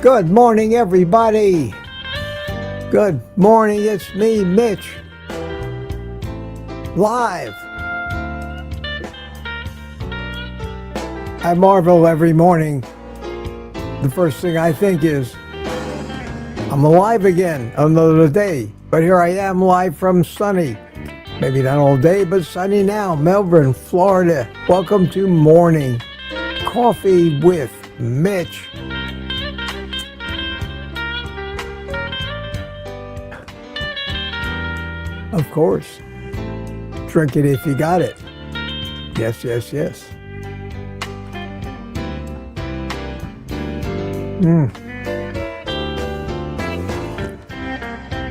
Good morning, everybody. Good morning, it's me, Mitch. Live. I marvel every morning. The first thing I think is, I'm alive again, another day. But here I am live from sunny, maybe not all day, but sunny now, Melbourne, Florida. Welcome to Morning Coffee with Mitch. Of course. Drink it if you got it. Yes, yes, yes.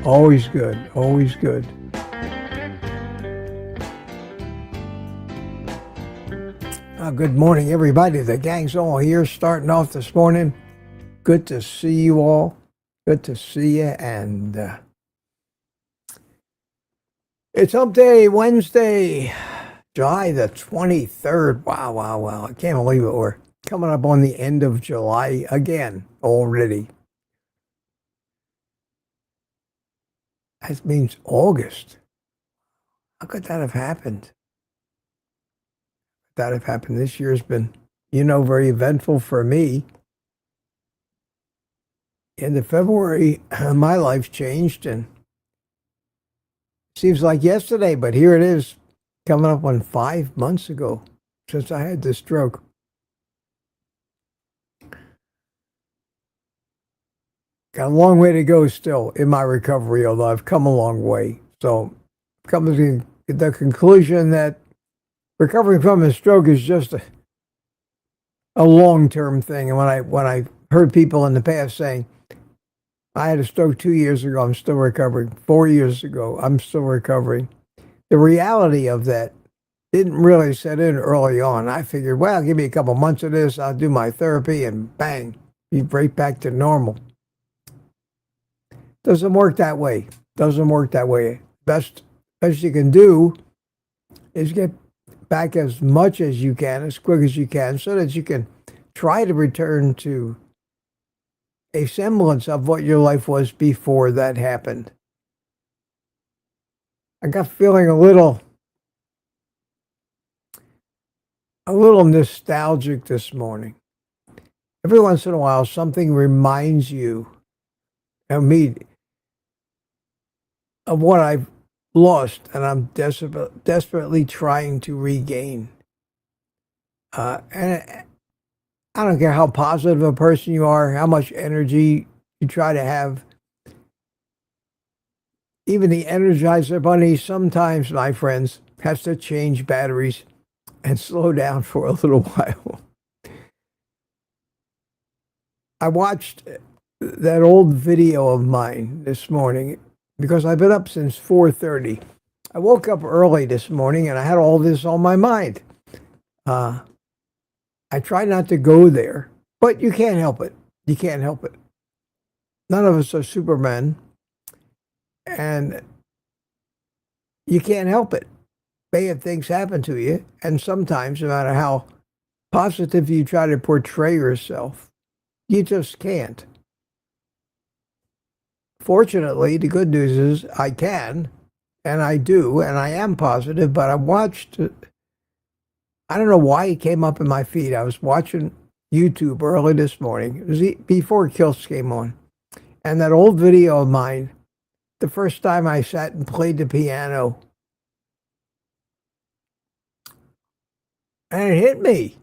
Always good, always good. Good morning, everybody. The gang's all here starting off this morning. Good to see you all. Good to see you. And it's Hump Day, Wednesday, July the 23rd. Wow, wow, wow. I can't believe it. We're coming up on the end of July again already. That means August. How could that have happened? That have happened. This year's been, very eventful for me. End of February, my life changed, and seems like yesterday, but here it is, coming up on 5 months ago since I had this stroke. Got a long way to go still in my recovery, although I've come a long way. So I've come to the conclusion that recovering from a stroke is just a long-term thing. And when I heard people in the past saying, I had a stroke 2 years ago, I'm still recovering. 4 years ago, I'm still recovering. The reality of that didn't really set in early on. I figured, well, give me a couple months of this, I'll do my therapy, and bang, be right back to normal. Doesn't work that way. Doesn't work that way. Best you can do is get back as much as you can, as quick as you can, so that you can try to return to a semblance of what your life was before that happened. I got feeling a little nostalgic this morning. Every once in a while, something reminds you of me, of what I've lost, and I'm desperately trying to regain. And I don't care how positive a person you are, how much energy you try to have. Even the Energizer Bunny sometimes, my friends, has to change batteries and slow down for a little while. I watched that old video of mine this morning because I've been up since 4:30. I woke up early this morning and I had all this on my mind. I try not to go there, but you can't help it. You can't help it. None of us are Supermen, and you can't help it. Bad things happen to you, and sometimes, no matter how positive you try to portray yourself, you just can't. Fortunately, the good news is I can, and I do, and I am positive, but I watched, I don't know why it came up in my feed. I was watching YouTube early this morning. It was before Kills came on. And that old video of mine, the first time I sat and played the piano, and it hit me.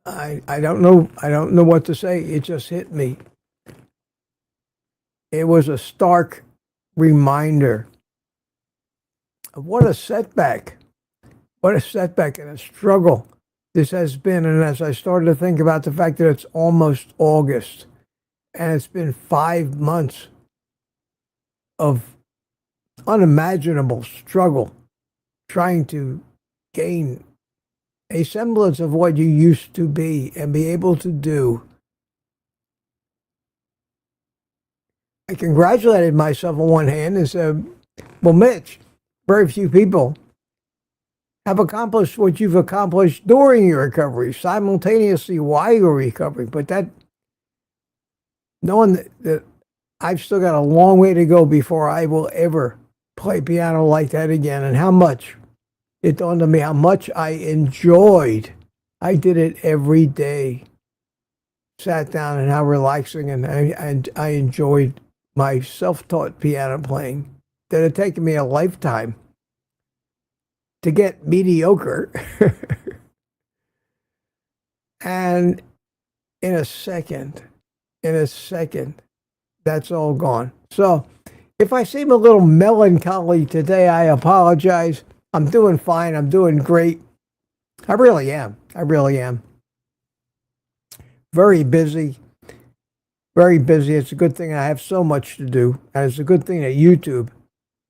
I don't know what to say. It just hit me. It was a stark reminder of what a setback and a struggle this has been. And as I started to think about the fact that it's almost August, and it's been 5 months of unimaginable struggle trying to gain a semblance of what you used to be and be able to do. I congratulated myself on one hand and said, well, Mitch, very few people have accomplished what you've accomplished during your recovery, simultaneously while you're recovering. But knowing that I've still got a long way to go before I will ever play piano like that again, and how much it dawned on me how much I enjoyed. I did it every day. Sat down, and how relaxing, and I enjoyed my self-taught piano playing. That had taken me a lifetime to get mediocre. And in a second, that's all gone. So if I seem a little melancholy today, I apologize. I'm doing fine. I'm doing great. I really am. Very busy. Very busy. It's a good thing I have so much to do. And it's a good thing that YouTube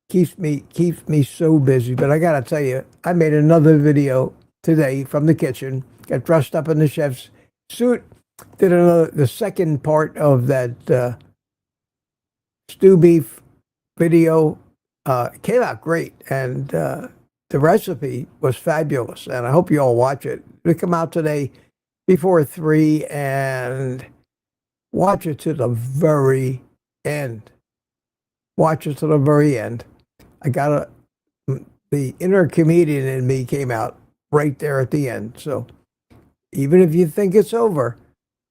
keeps me so busy. But I got to tell you, I made another video today from the kitchen. Got dressed up in the chef's suit. Did the second part of that stew beef video. Came out great, and the recipe was fabulous. And I hope you all watch it. It'll come out today before 3, and watch it to the very end. Watch it to the very end. The inner comedian in me came out right there at the end. So even if you think it's over,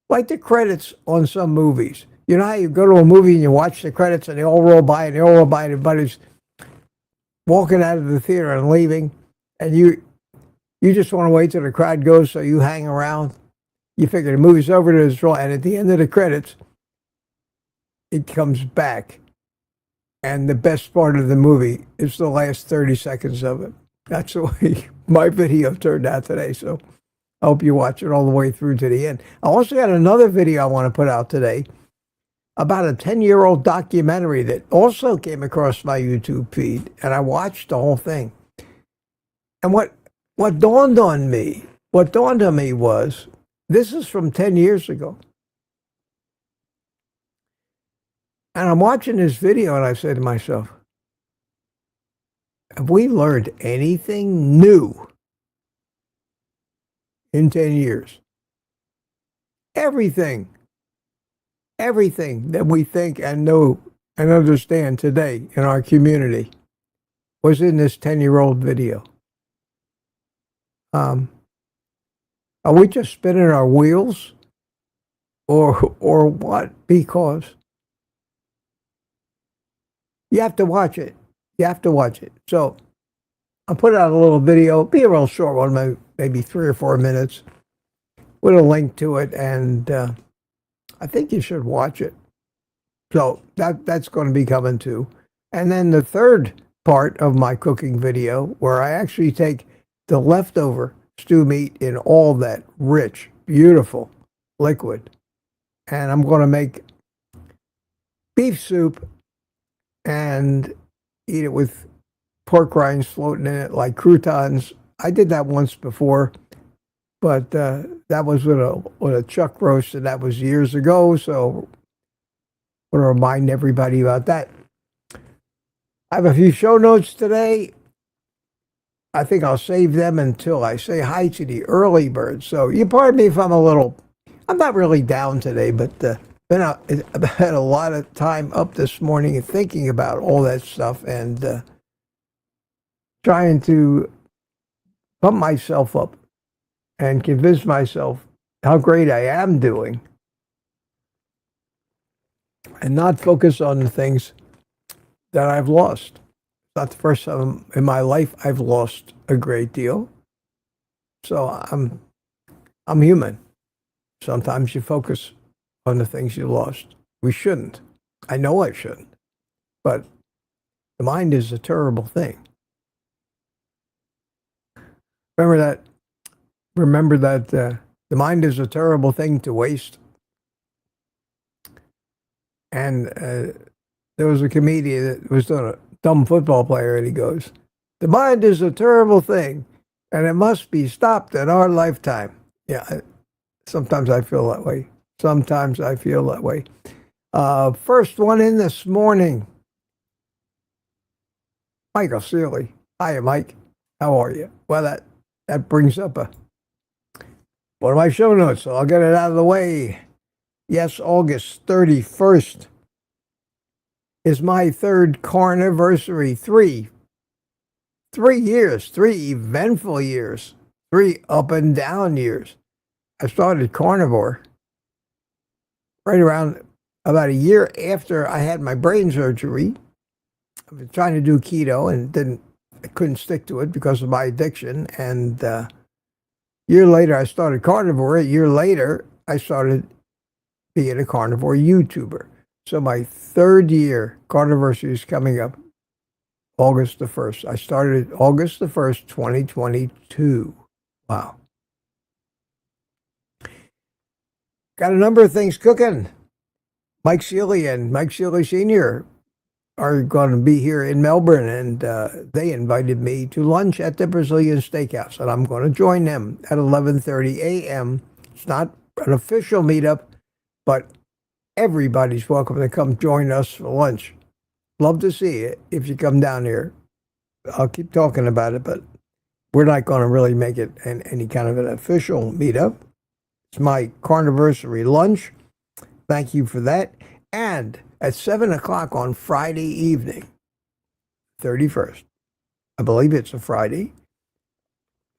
like the credits on some movies. You know how you go to a movie and you watch the credits and they all roll by and everybody's walking out of the theater and leaving, and you just want to wait till the crowd goes, so you hang around. You figure the movie's over, and at the end of the credits, it comes back. And the best part of the movie is the last 30 seconds of it. That's the way my video turned out today. So I hope you watch it all the way through to the end. I also got another video I want to put out today about a 10-year-old documentary that also came across my YouTube feed. And I watched the whole thing. And what dawned on me was, this is from 10 years ago. And I'm watching this video and I said to myself, have we learned anything new in 10 years? Everything that we think and know and understand today in our community was in this 10-year-old video. Are we just spinning our wheels or what? Because you have to watch it. So I'll put out a little video, be a real short one, maybe 3 or 4 minutes, with a link to it, and I think you should watch it. So that's going to be coming too. And then the third part of my cooking video, where I actually take the leftover stew meat in all that rich, beautiful liquid, and I'm going to make beef soup and eat it with pork rinds floating in it like croutons. I did that once before, but that was with a chuck roast, and that was years ago. So I want to remind everybody about that. I have a few show notes today. I think I'll save them until I say hi to the early birds. So you pardon me if I'm not really down today, but I've had a lot of time up this morning and thinking about all that stuff, and trying to pump myself up and convince myself how great I am doing, and not focus on the things that I've lost. It's not the first time in my life I've lost a great deal. So I'm human. Sometimes you focus on the things you lost. We shouldn't. I know I shouldn't. But the mind is a terrible thing. Remember that the mind is a terrible thing to waste. And there was a comedian that was a dumb football player, and he goes, "The mind is a terrible thing, and it must be stopped in our lifetime." Yeah, sometimes I feel that way. First one in this morning, Michael Seeley. Hiya, Mike. How are you? Well, that brings up one of my show notes, so I'll get it out of the way. Yes, August 31st is my third Carniversary. Three years, 3 eventful years, 3 up and down years. I started Carnivore right around about a year after I had my brain surgery. I've been trying to do keto and I couldn't stick to it because of my addiction. And a year later, I started Carnivore. A year later, I started being a carnivore YouTuber. So my third year, Carniversary, is coming up August the 1st. I started August the 1st, 2022. Wow. Got a number of things cooking. Mike Seeley and Mike Seeley Sr. are going to be here in Melbourne, and they invited me to lunch at the Brazilian Steakhouse, and I'm going to join them at 11:30 a.m. It's not an official meetup, but everybody's welcome to come join us for lunch. Love to see you if you come down here. I'll keep talking about it, but we're not going to really make it any kind of an official meetup. It's my Carniversary lunch. Thank you for that. And at 7 o'clock on Friday evening, 31st, I believe it's a Friday.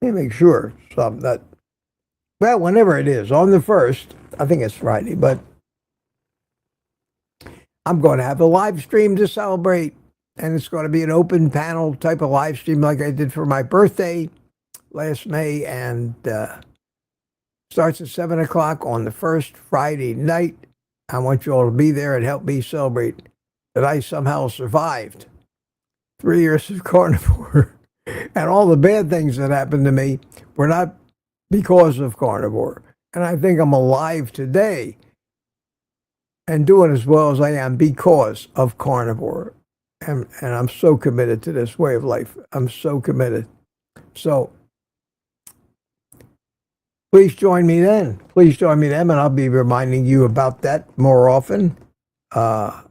Let me make sure. Well, whenever it is, on the 1st, I think it's Friday, but I'm going to have a live stream to celebrate, and it's going to be an open panel type of live stream like I did for my birthday last May, and starts at 7 o'clock on the first Friday night. I want you all to be there and help me celebrate that I somehow survived 3 years of carnivore, and all the bad things that happened to me were not because of carnivore. And I think I'm alive today and doing as well as I am because of carnivore. And I'm so committed to this way of life. I'm so committed. So please join me then. Please join me then, and I'll be reminding you about that more often. I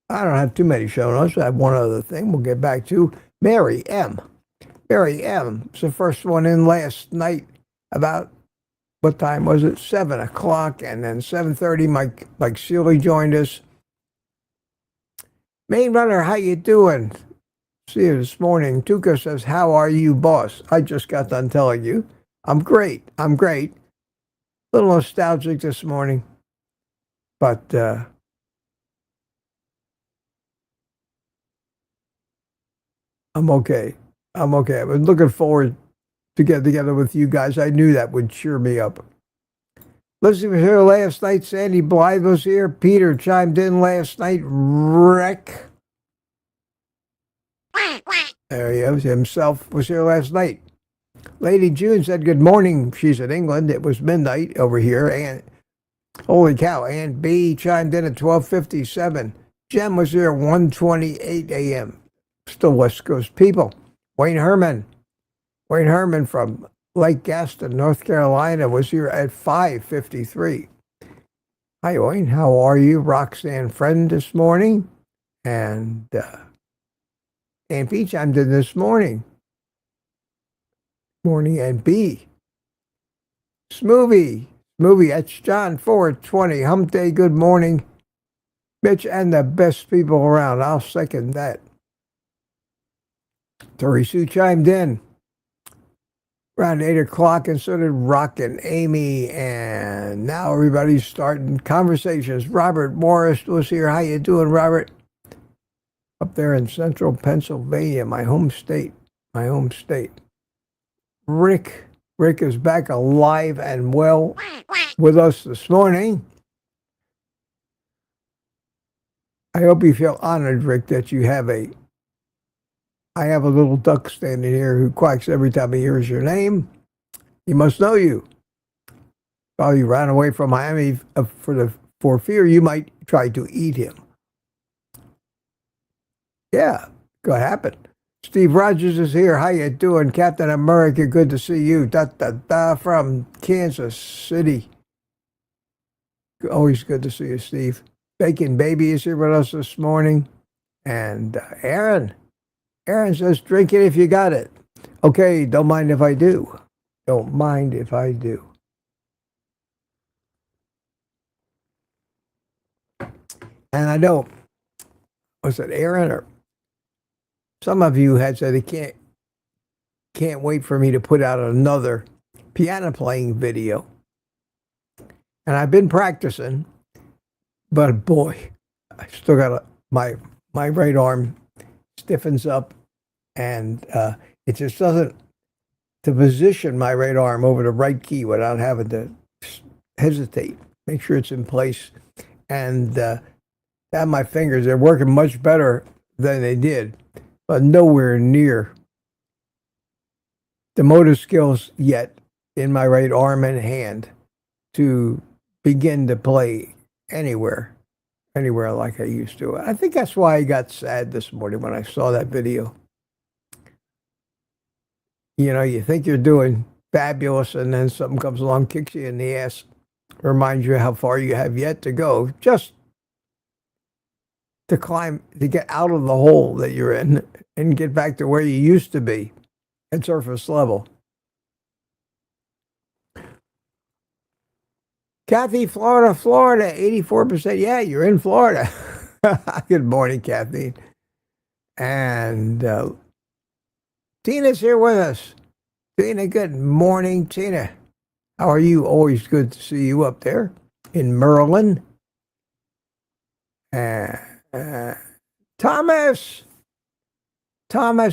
don't have too many show notes. I have one other thing we'll get back to. Mary M. Mary M. was the first one in last night about, what time was it? 7 o'clock, and then 7:30, Mike Seeley joined us. Main Runner, how you doing? See you this morning. Tuka says, how are you, boss? I just got done telling you. I'm great. I'm great. A little nostalgic this morning, but I'm okay. I'm okay. I was looking forward to get together with you guys. I knew that would cheer me up. Lizzie was here last night. Sandy Blythe was here. Peter chimed in last night. Rick. There he is. Himself was here last night. Lady June said good morning. She's in England. It was midnight over here. And holy cow. And B chimed in at 12:57. Jem was here at 1:28 a.m. Still West Coast people. Wayne Herman from Lake Gaston, North Carolina, was here at 5:53. Hi, Wayne. How are you? Roxanne Friend this morning. And Aunt B chimed in this morning. Morning, Aunt B. Smoothie, that's John 420. Hump Day, good morning. Mitch and the best people around. I'll second that. Tori Sue chimed in around 8 o'clock, and so did Rock and Amy, and now everybody's starting conversations. Robert Morris was here. How you doing, Robert? Up there in central Pennsylvania, my home state. Rick is back alive and well with us this morning. I hope you feel honored, Rick, that you have I have a little duck standing here who quacks every time he hears your name. He must know you. Probably ran away from Miami for fear you might try to eat him. Yeah, could happen. Steve Rogers is here. How you doing, Captain America? Good to see you. From Kansas City. Always good to see you, Steve. Bacon Baby is here with us this morning. And Aaron says, drink it if you got it. Okay, don't mind if I do. Don't mind if I do. And I know, was it Aaron or some of you had said they can't wait for me to put out another piano playing video. And I've been practicing, but boy, I still got my right arm stiffens up, and it just doesn't, to position my right arm over the right key without having to hesitate, make sure it's in place. And have my fingers, they're working much better than they did, but nowhere near the motor skills yet in my right arm and hand to begin to play anywhere like I used to. I think that's why I got sad this morning when I saw that video. You know, you think you're doing fabulous, and then something comes along, kicks you in the ass, reminds you how far you have yet to go, just to climb, to get out of the hole that you're in and get back to where you used to be at surface level. Kathy, Florida, 84%. Yeah, you're in Florida. Good morning, Kathy. And Tina's here with us. Tina, good morning, Tina. How are you? Always good to see you up there in Maryland. Thomas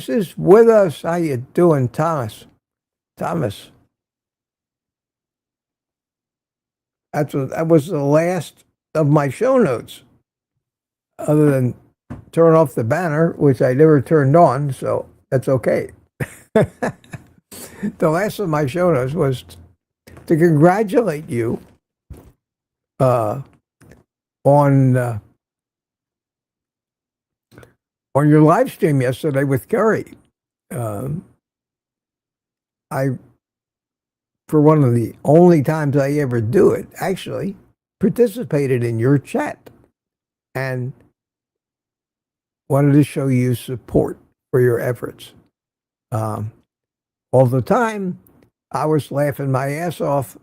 is with us. How you doing, Thomas? That was the last of my show notes, other than turn off the banner, which I never turned on, so that's okay. The last of my show notes was to congratulate you on your live stream yesterday with Curry. For one of the only times I ever do it, actually participated in your chat and wanted to show you support for your efforts. All the time, I was laughing my ass off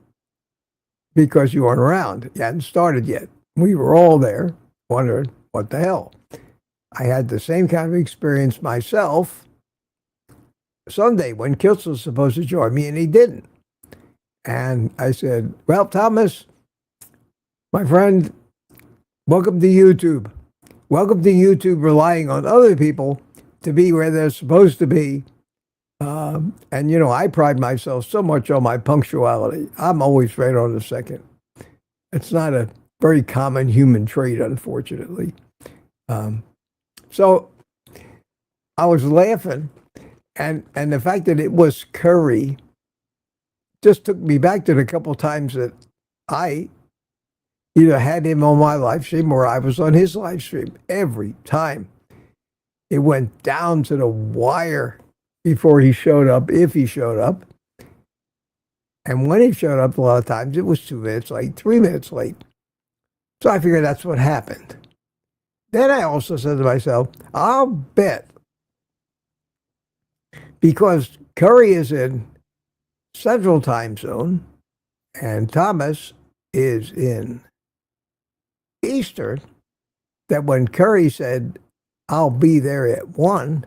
because you weren't around. You hadn't started yet. We were all there wondering, what the hell? I had the same kind of experience myself Sunday when Kiltz was supposed to join me, and he didn't. And I said, well, Thomas, my friend, welcome to YouTube. Welcome to YouTube relying on other people to be where they're supposed to be. And, you know, I pride myself so much on my punctuality. I'm always right on the second. It's not a very common human trait, unfortunately. So I was laughing, and the fact that it was Curry just took me back to the couple times that I either had him on my live stream or I was on his live stream. Every time it went down to the wire before he showed up, if he showed up. And when he showed up, a lot of times it was 2 minutes late, 3 minutes late. So I figured that's what happened. Then I also said to myself, I'll bet, because Curry is in Central Time Zone and Thomas is in Eastern, that when Curry said, I'll be there at 1,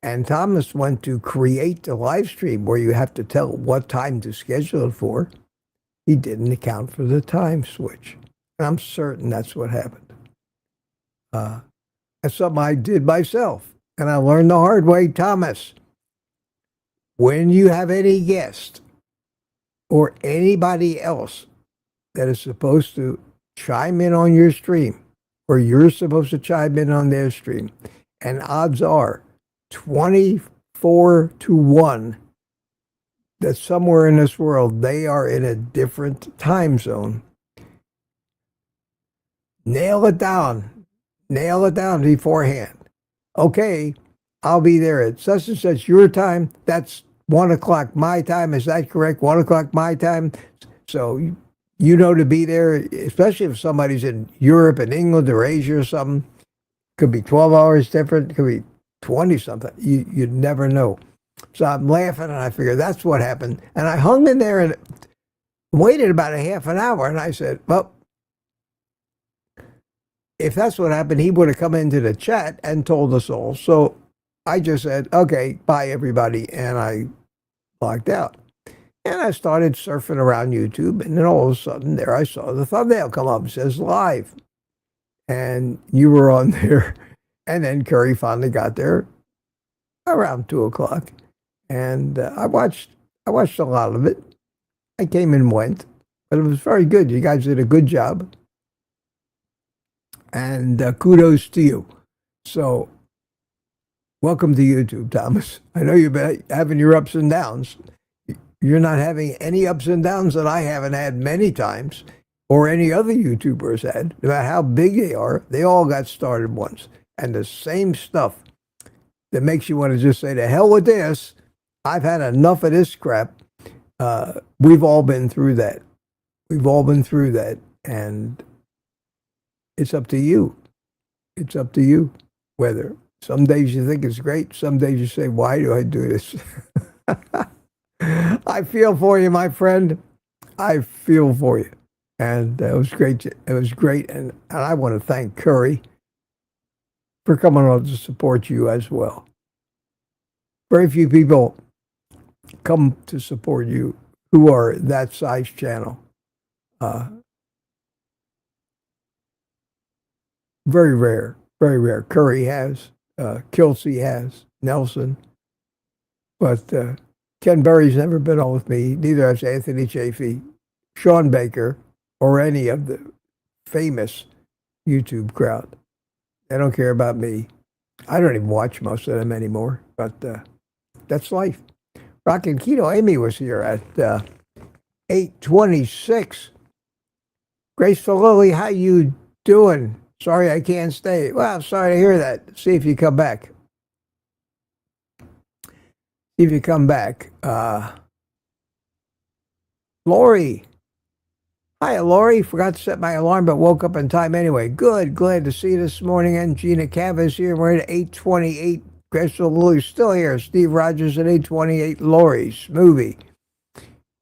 and Thomas went to create the live stream where you have to tell what time to schedule it for, he didn't account for the time switch. And I'm certain that's what happened. That's something I did myself. And I learned the hard way, Thomas. When you have any guest or anybody else that is supposed to chime in on your stream, or you're supposed to chime in on their stream, and odds are 24-1 that somewhere in this world they are in a different time zone, nail it down beforehand. Okay, I'll be there at such and such your time. That's 1 o'clock my time. Is that correct? 1 o'clock my time. So you know to be there, especially if somebody's in Europe and England or Asia or something. Could be 12 hours different. Could be 20 something. You'd never know. So I'm laughing, and I figured that's what happened. And I hung in there and waited about a half an hour, and I said, well, if that's what happened, he would have come into the chat and told us all. So I just said, okay, bye everybody. And I logged out. And I started surfing around YouTube. And then all of a sudden there I saw the thumbnail come up. It says live. And you were on there. And then Curry finally got there around 2 o'clock. And I watched a lot of it. I came and went. But it was very good. You guys did a good job. And kudos to you. So, welcome to YouTube, Thomas. I know you've been having your ups and downs. You're not having any ups and downs that I haven't had many times, or any other YouTubers had. No matter how big they are, they all got started once. And the same stuff that makes you want to just say, to hell with this, I've had enough of this crap. We've all been through that. We've all been through that. And it's up to you. It's up to you whether. Some days you think it's great. Some days you say, why do I do this? I feel for you, my friend. I feel for you. And it was great. It was great. And I want to thank Curry for coming on to support you as well. Very few people come to support you who are that size channel. Very rare, very rare. Curry has, Kelsey has, Nelson. But Ken Berry's never been on with me. Neither has Anthony Chafee, Sean Baker, or any of the famous YouTube crowd. They don't care about me. I don't even watch most of them anymore. But that's life. Rockin' Keto Amy was here at 8:26. Graceful Lily, how you doing? Sorry I can't stay. Well, sorry to hear that. See if you come back. See if you come back. Lori. Hi, Lori. Forgot to set my alarm, but woke up in time anyway. Good. Glad to see you this morning. And Gina Cavas here. We're at 8:28. Graceful Lily's still here. Steve Rogers at 8:28. Lori. Smoothie.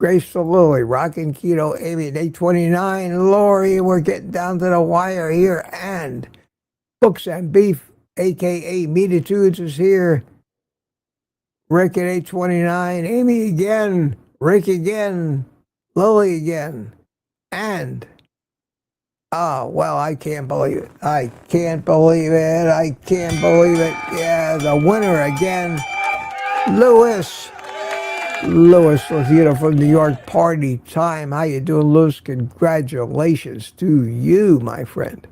Graceful Lily, Rockin' Keto, Amy at 8:29. Lori, we're getting down to the wire here. And Books and Beef, a.k.a. Meatitudes, is here. Rick at 8:29. Amy again. Rick again. Lily again. And, well, I can't believe it. I can't believe it. I can't believe it. Yeah, the winner again. Louis Lozito from New York. Party time. How you doing, Louis? Congratulations to you, my friend.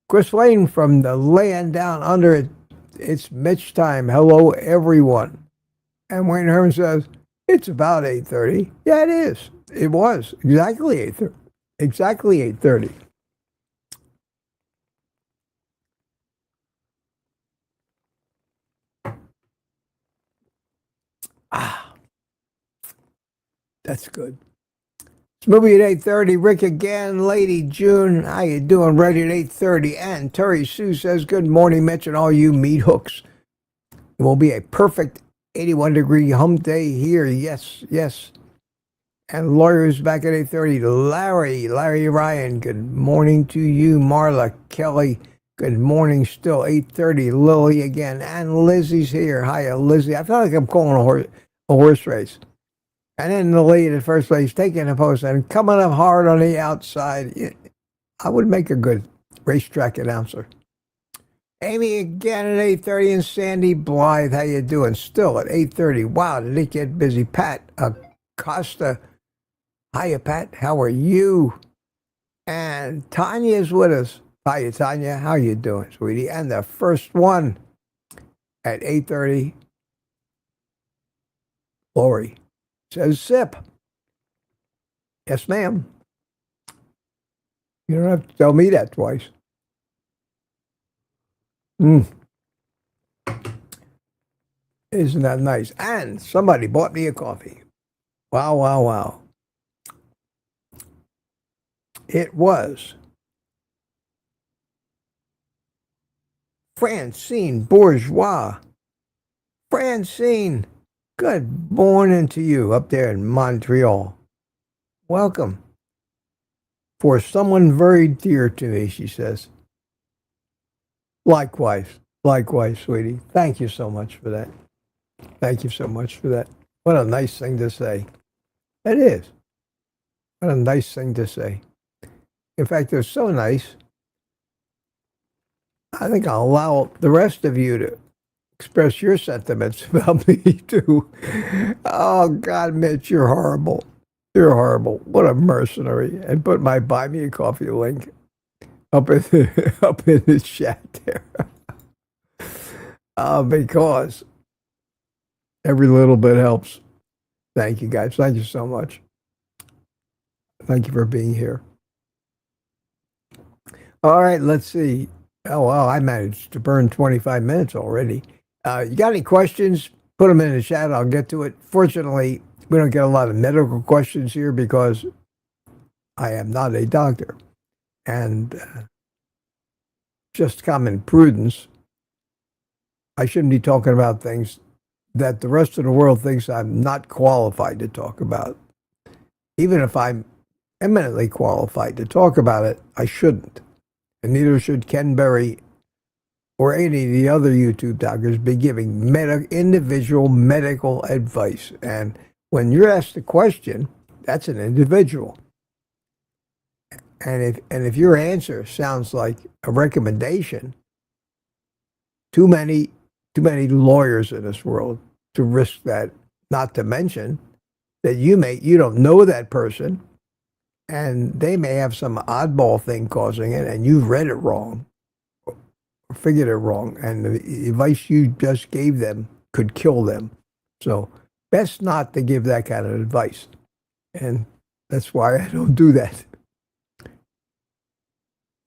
Chris Lane from the land down under it. It's Mitch time. Hello, everyone. And Wayne Herman says, it's about 8:30. Yeah, it is. It was. Exactly 8:30. Exactly 8:30. That's good. Smoothie at 8:30. Rick again. Lady June, how you doing? Ready at 8:30. And Terry Sue says, good morning, Mitch, and all you meat hooks. It will be a perfect 81-degree hump day here. Yes, yes. And lawyers back at 8:30. Larry Ryan, good morning to you. Marla Kelly, good morning still. 8:30. Lily again. And Lizzie's here. Hiya, Lizzie. I feel like I'm calling a horse race. And then the lead at first place, taking a post and coming up hard on the outside. I would make a good racetrack announcer. Amy again at 8:30 and Sandy Blythe, how you doing? Still at 8:30. Wow, did it get busy? Pat Acosta. Hiya, Pat. How are you? And Tanya's with us. Hiya, Tanya. How you doing, sweetie? And the first one at 8:30, Lori says sip. Yes, ma'am. You don't have to tell me that twice. Isn't that nice? And somebody bought me a coffee. Wow, wow, wow. It was Francine Bourgeois. Francine, good morning to you up there in Montreal. Welcome. for someone very dear to me, she says. Likewise. Likewise, sweetie. Thank you so much for that. Thank you so much for that. What a nice thing to say. It is. What a nice thing to say. In fact, they're so nice, I think I'll allow the rest of you to express your sentiments about me, too. Oh, God, Mitch, you're horrible. You're horrible. What a mercenary. And put my Buy Me a Coffee link up in the chat there. Because every little bit helps. Thank you, guys. Thank you so much. Thank you for being here. All right, let's see. Oh, well, I managed to burn 25 minutes already. You got any questions? Put them in the chat. I'll get to it. Fortunately, we don't get a lot of medical questions here because I am not a doctor. And just common prudence, I shouldn't be talking about things that the rest of the world thinks I'm not qualified to talk about. Even if I'm eminently qualified to talk about it, I shouldn't. And neither should Ken Berry or any of the other YouTube doctors be giving individual medical advice. And when you're asked a question, that's an individual. And if your answer sounds like a recommendation, too many lawyers in this world to risk that. Not to mention that you don't know that person, and they may have some oddball thing causing it, and you've read it wrong or figured it wrong, and the advice you just gave them could kill them. So best not to give that kind of advice, and that's why I don't do that.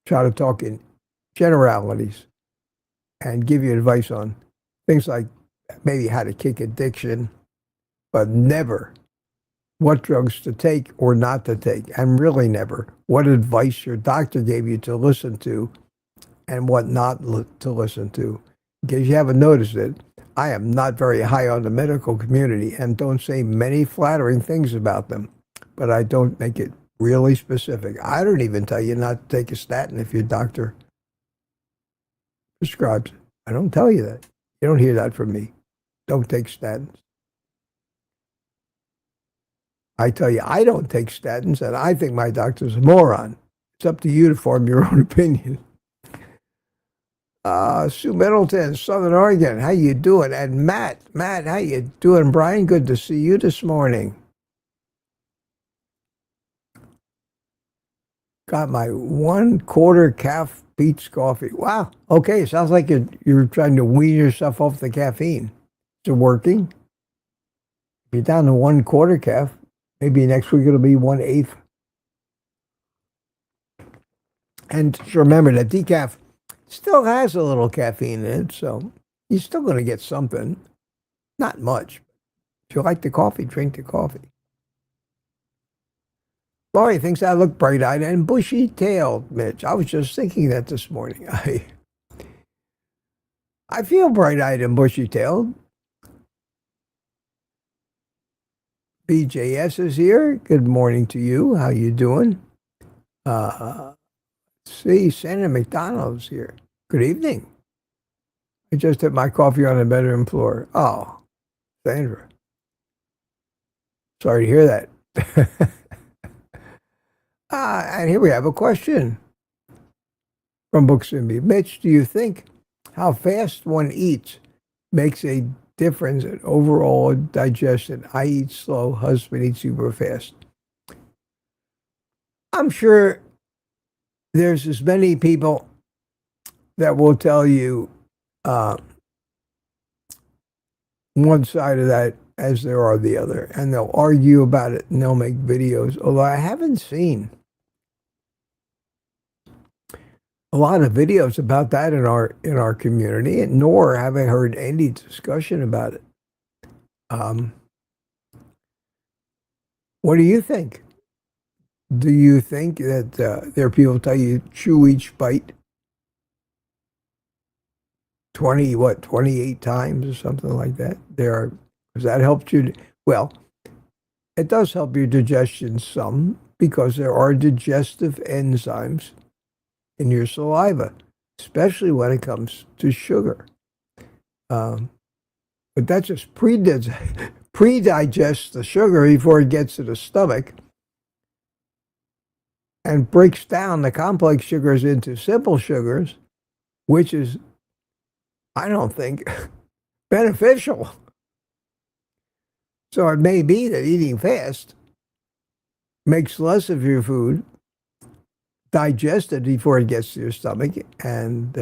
Try to talk in generalities and give you advice on things like maybe how to kick addiction, but never what drugs to take or not to take, and really never what advice your doctor gave you to listen to and what not to listen to. In case you haven't noticed it, I am not very high on the medical community and don't say many flattering things about them, but I don't make it really specific. I don't even tell you not to take a statin if your doctor prescribes it. I don't tell you that. You don't hear that from me. Don't take statins. I tell you, I don't take statins, and I think my doctor's a moron. It's up to you to form your own opinion. Sue Middleton, Southern Oregon, how you doing? And Matt, how you doing? Brian, good to see you this morning. Got my 1/4 calf Pete's coffee. Wow. Okay, sounds like you're trying to wean yourself off the caffeine. Is it working? If you're down to 1/4 calf, maybe next week it'll be 1/8. And just remember that decaf still has a little caffeine in it, so you're still going to get something. Not much. If you like the coffee, drink the coffee. Laurie thinks I look bright-eyed and bushy-tailed, Mitch. I was just thinking that this morning. I feel bright-eyed and bushy-tailed. BJS is here. Good morning to you. How you doing? See, Sandra McDonald's here. Good evening. I just had my coffee on the bedroom floor. Oh, Sandra. Sorry to hear that. And here we have a question from Books and Me. Mitch, do you think how fast one eats makes a difference in overall digestion? I eat slow, husband eats super fast. I'm sure there's as many people that will tell you one side of that as there are the other, and they'll argue about it and they'll make videos, although I haven't seen a lot of videos about that in our community, nor have I heard any discussion about it. What do you think? Do you think that there are people who tell you chew each bite 28 times or something like that? Does that help you? Well, it does help your digestion some. because there are digestive enzymes in your saliva, especially when it comes to sugar. But that just predigests the sugar before it gets to the stomach and breaks down the complex sugars into simple sugars, which is, I don't think, beneficial. So it may be that eating fast makes less of your food digested before it gets to your stomach, and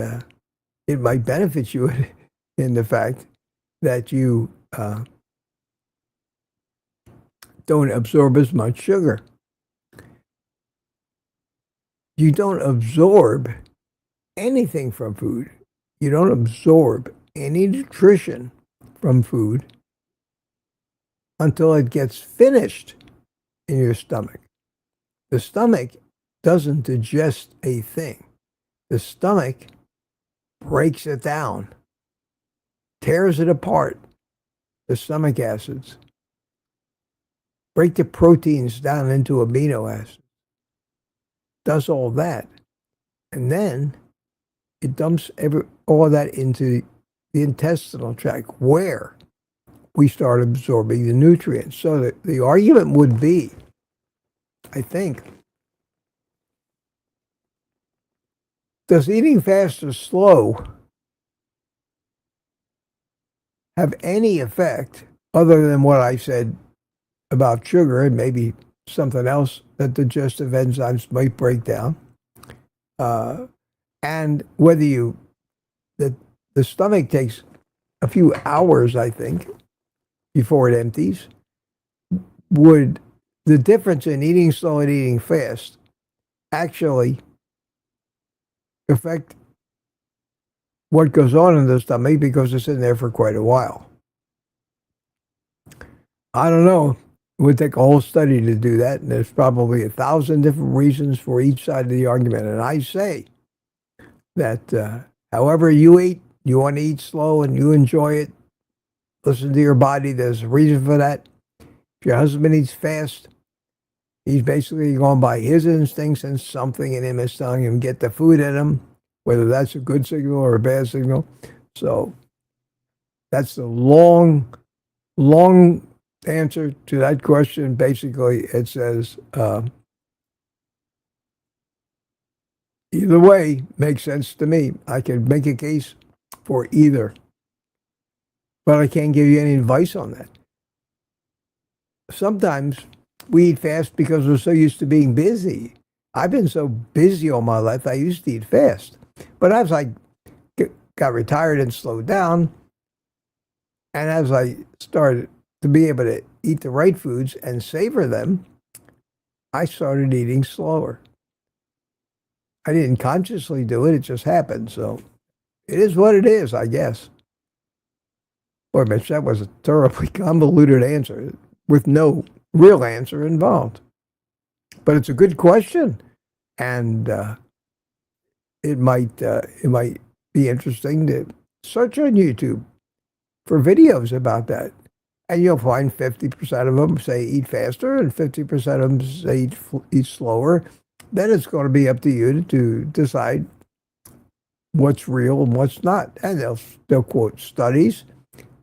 it might benefit you in the fact that you don't absorb as much sugar. You don't absorb anything from food. You don't absorb any nutrition from food until it gets finished in your stomach. The stomach doesn't digest a thing. The stomach breaks it down, tears it apart, the stomach acids, break the proteins down into amino acids, does all that, and then it dumps all that into the intestinal tract where we start absorbing the nutrients. So the argument would be, I think, does eating fast or slow have any effect other than what I said about sugar and maybe something else that digestive enzymes might break down? And whether the stomach takes a few hours, I think, before it empties, would the difference in eating slow and eating fast actually affect what goes on in the stomach because it's in there for quite a while? I don't know. It would take a whole study to do that, and there's probably 1,000 different reasons for each side of the argument. And I say that however you eat, you want to eat slow and you enjoy it, listen to your body. There's a reason for that. If your husband eats fast, he's basically going by his instincts, and something in him is telling him get the food in him, whether that's a good signal or a bad signal. So that's the long answer to that question. Basically, it says either way makes sense to me. I can make a case for either, but I can't give you any advice on that. Sometimes we eat fast because we're so used to being busy. I've been so busy all my life, I used to eat fast. But as I got retired and slowed down, and as I started to be able to eat the right foods and savor them, I started eating slower. I didn't consciously do it, it just happened. So it is what it is, I guess. Boy, Mitch, that was a terribly convoluted answer with no real answer involved. But it's a good question, and it might be interesting to search on YouTube for videos about that. And you'll find 50% of them say eat faster and 50% of them say eat slower. Then it's going to be up to you to decide what's real and what's not. And they'll quote studies.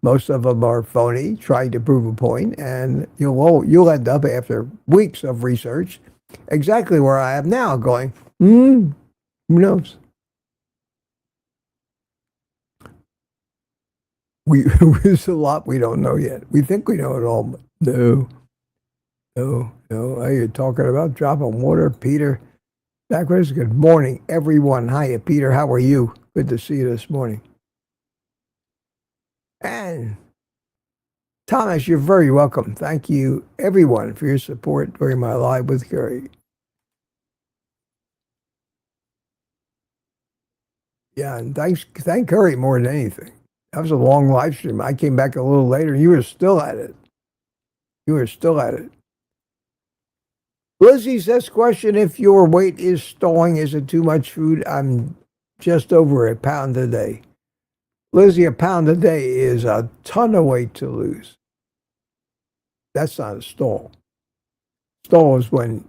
Most of them are phony, trying to prove a point, and you'll end up after weeks of research exactly where I am now, going, who knows? There's a lot we don't know yet. We think we know it all, but no. Are you talking about dropping water, Peter? Backwards. Good morning, everyone. Hiya, Peter. How are you? Good to see you this morning. And Thomas, you're very welcome. Thank you, everyone, for your support during my Live with Curry. Yeah, and thank Curry more than anything. That was a long live stream. I came back a little later, and you were still at it. Lizzie says, question, if your weight is stalling, is it too much food? I'm just over a pound a day. Lizzie, a pound a day is a ton of weight to lose. That's not a stall. Stall is when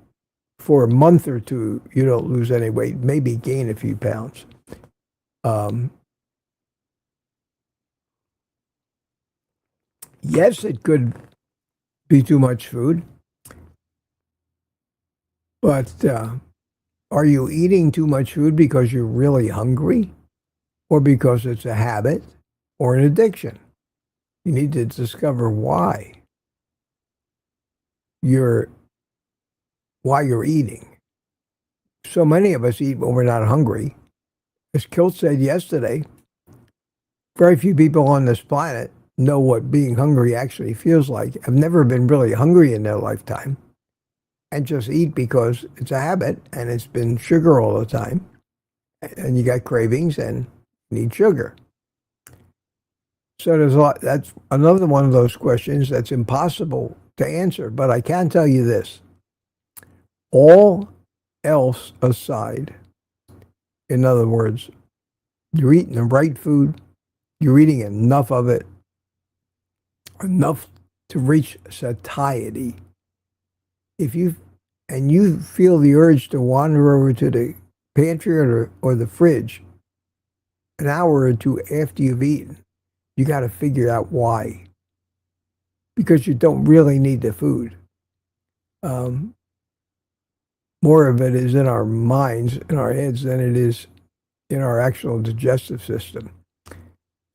for a month or two, you don't lose any weight, maybe gain a few pounds. Yes, it could be too much food, but are you eating too much food because you're really hungry, or because it's a habit or an addiction? You need to discover why you're eating. So many of us eat when we're not hungry. As Kilt said yesterday, very few people on this planet know what being hungry actually feels like. Have never been really hungry in their lifetime, and just eat because it's a habit and it's been sugar all the time. And you got cravings and need sugar. So there's a lot. That's another one of those questions that's impossible to answer. But I can tell you this. All else aside, in other words, you're eating the right food, you're eating enough of it, enough to reach satiety. If you feel the urge to wander over to the pantry or the fridge an hour or two after you've eaten, you got to figure out why. Because you don't really need the food. More of it is in our minds, in our heads, than it is in our actual digestive system.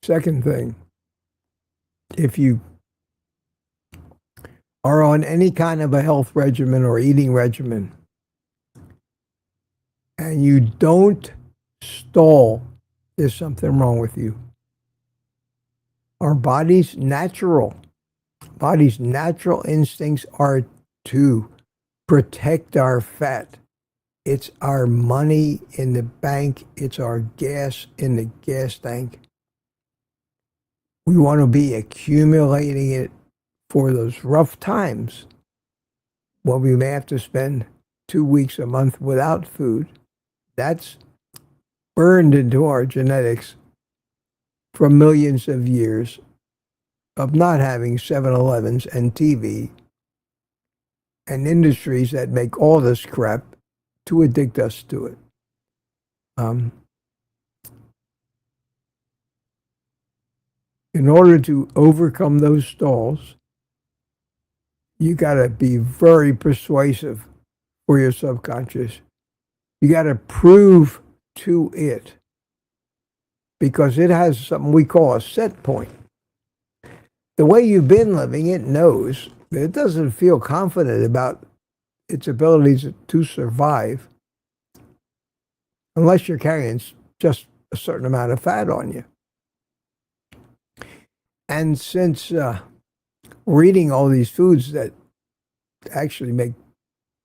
Second thing, if you are on any kind of a health regimen or eating regimen, and you don't stall, there's something wrong with you. Our body's natural instincts are to protect our fat. It's our money in the bank. It's our gas in the gas tank. We want to be accumulating it for those rough times when we may have to spend 2 weeks a month without food. That's burned into our genetics from millions of years of not having 7-Elevens and TV and industries that make all this crap to addict us to it. In order to overcome those stalls, you got to be very persuasive for your subconscious. You got to prove to it, because it has something we call a set point. The way you've been living, it knows that it doesn't feel confident about its abilities to survive unless you're carrying just a certain amount of fat on you. And since we're eating all these foods that actually make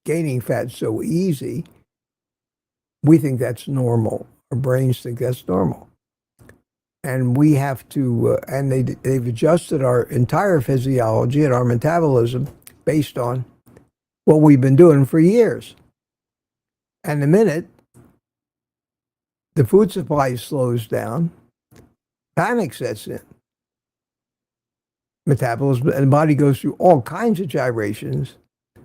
gaining fat so easy, we think that's normal. Our brains think that's normal. And we have to, and they've adjusted our entire physiology and our metabolism based on what we've been doing for years. And the minute the food supply slows down, panic sets in. Metabolism and the body goes through all kinds of gyrations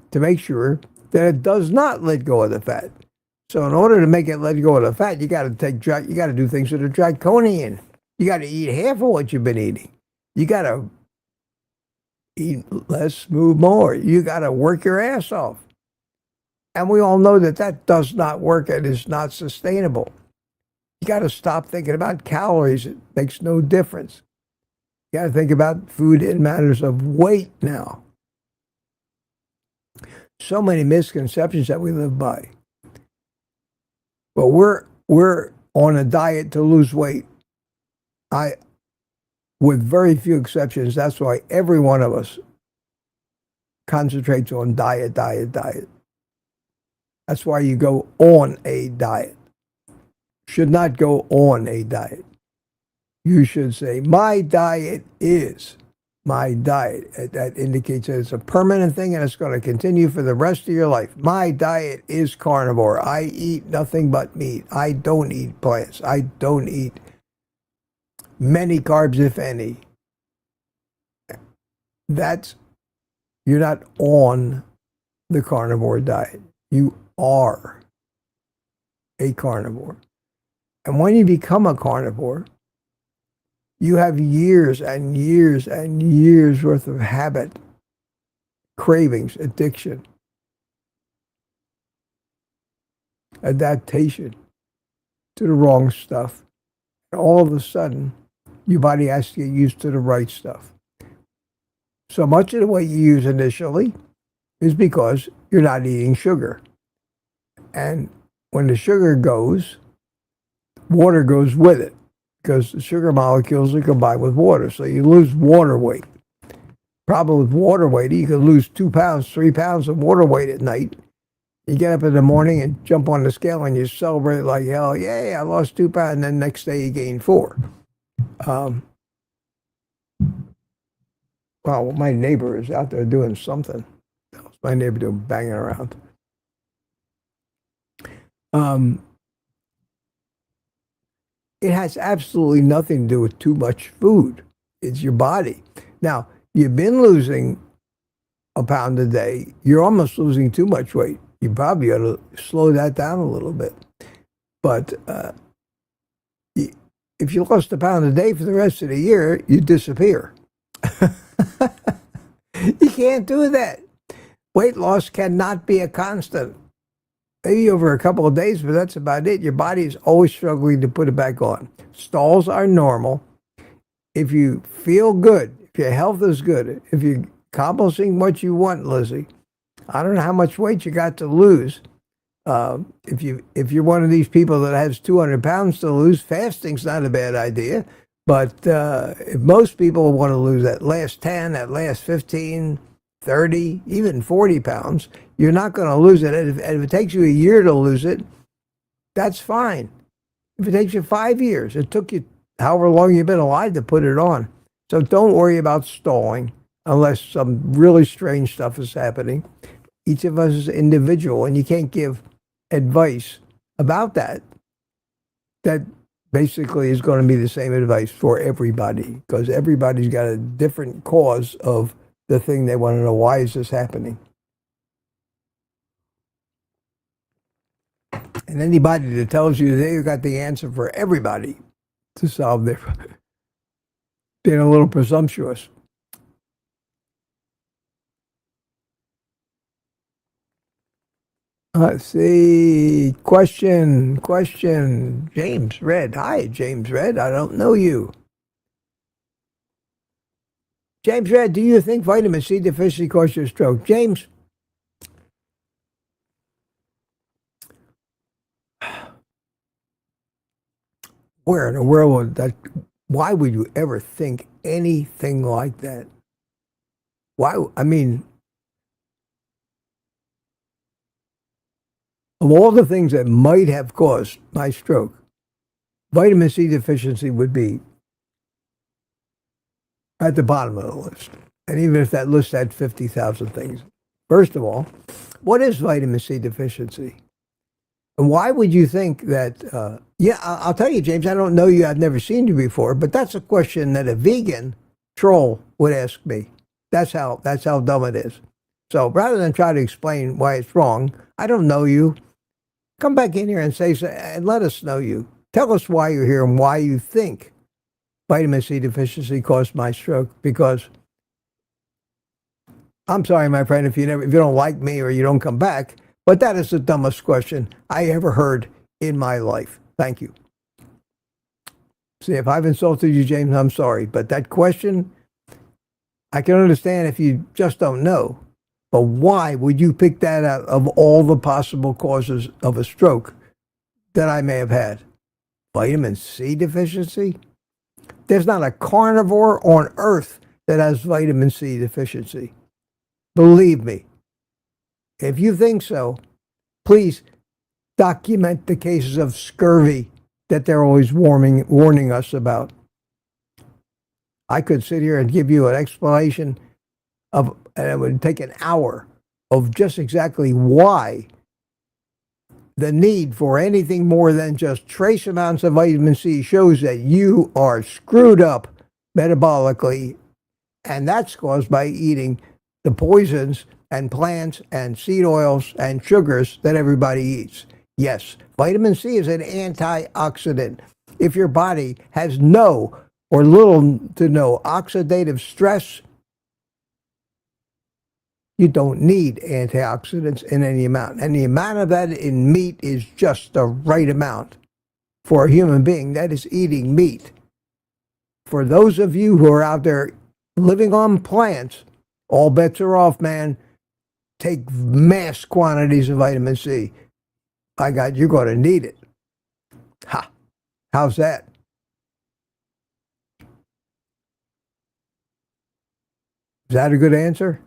to make sure that it does not let go of the fat. So in order to make it let go of the fat, you got to do things that are draconian. You got to eat half of what you've been eating. You got to eat less, move more. You got to work your ass off. And we all know that that does not work and is not sustainable. You got to stop thinking about calories. It makes no difference. You got to think about food in matters of weight now. So many misconceptions that we live by. But we're on a diet to lose weight. With very few exceptions, that's why every one of us concentrates on diet. That's why you go on a diet. Should not go on a diet. You should say, my diet is my diet. That indicates that it's a permanent thing and it's going to continue for the rest of your life. My diet is carnivore. I eat nothing but meat. I don't eat plants. I don't eat many carbs, if any. You're not on the carnivore diet. You are a carnivore. And when you become a carnivore, you have years and years and years worth of habit, cravings, addiction, adaptation to the wrong stuff. And all of a sudden, your body has to get used to the right stuff. So much of the way you use initially is because you're not eating sugar. And when the sugar goes, water goes with it because the sugar molecules are combined with water. So you lose water weight. Problem with water weight, you can lose 2 pounds, 3 pounds of water weight at night. You get up in the morning and jump on the scale and you celebrate like hell. Yay, I lost 2 pounds. And then next day you gain 4. Well, my neighbor is out there doing something. What's my neighbor doing? Banging around. It has absolutely nothing to do with too much food. It's your body. Now, you've been losing a pound a day. You're almost losing too much weight. You probably ought to slow that down a little bit. But if you lost a pound a day for the rest of the year, you disappear. You can't do that. Weight loss cannot be a constant. Maybe over a couple of days, but that's about it. Your body is always struggling to put it back on. Stalls are normal. If you feel good, if your health is good, if you're accomplishing what you want, Lizzie, I don't know how much weight you got to lose. If you're one of these people that has 200 pounds to lose, fasting's not a bad idea. But if most people want to lose that last 10, that last 15, 30, even 40 pounds, you're not going to lose it. And if it takes you a year to lose it, that's fine. If it takes you 5 years, it took you however long you've been alive to put it on. So don't worry about stalling unless some really strange stuff is happening. Each of us is individual, and you can't give advice about that basically is going to be the same advice for everybody, because everybody's got a different cause of the thing they want to know. Why is this happening? And anybody that tells you they've got the answer for everybody to solve their being a little presumptuous. Let's see. Question. James Red. Hi, James Red. I don't know you. James Red, do you think vitamin C deficiency causes your stroke? James, where in the world would that? Why would you ever think anything like that? Why? I mean, of all the things that might have caused my stroke, vitamin C deficiency would be at the bottom of the list. And even if that list had 50,000 things. First of all, what is vitamin C deficiency? And why would you think that, I'll tell you, James, I don't know you, I've never seen you before, but that's a question that a vegan troll would ask me. That's how dumb it is. So rather than try to explain why it's wrong, I don't know you. Come back in here and say, and let us know you. Tell us why you're here and why you think vitamin C deficiency caused my stroke. Because I'm sorry, my friend, if you don't like me or you don't come back, but that is the dumbest question I ever heard in my life. Thank you. See, if I've insulted you, James, I'm sorry. But that question, I can understand if you just don't know. But why would you pick that out of all the possible causes of a stroke that I may have had? Vitamin C deficiency? There's not a carnivore on earth that has vitamin C deficiency. Believe me. If you think so, please document the cases of scurvy that they're always warning us about. I could sit here and give you an explanation and it would take an hour of just exactly why the need for anything more than just trace amounts of vitamin C shows that you are screwed up metabolically, and that's caused by eating the poisons and plants and seed oils and sugars that everybody eats. Yes, vitamin C is an antioxidant. If your body has no or little to no oxidative stress, you don't need antioxidants in any amount. And the amount of that in meat is just the right amount for a human being that is eating meat. For those of you who are out there living on plants, all bets are off, man. Take mass quantities of vitamin C. By God, you're going to need it. Ha! How's that? Is that a good answer?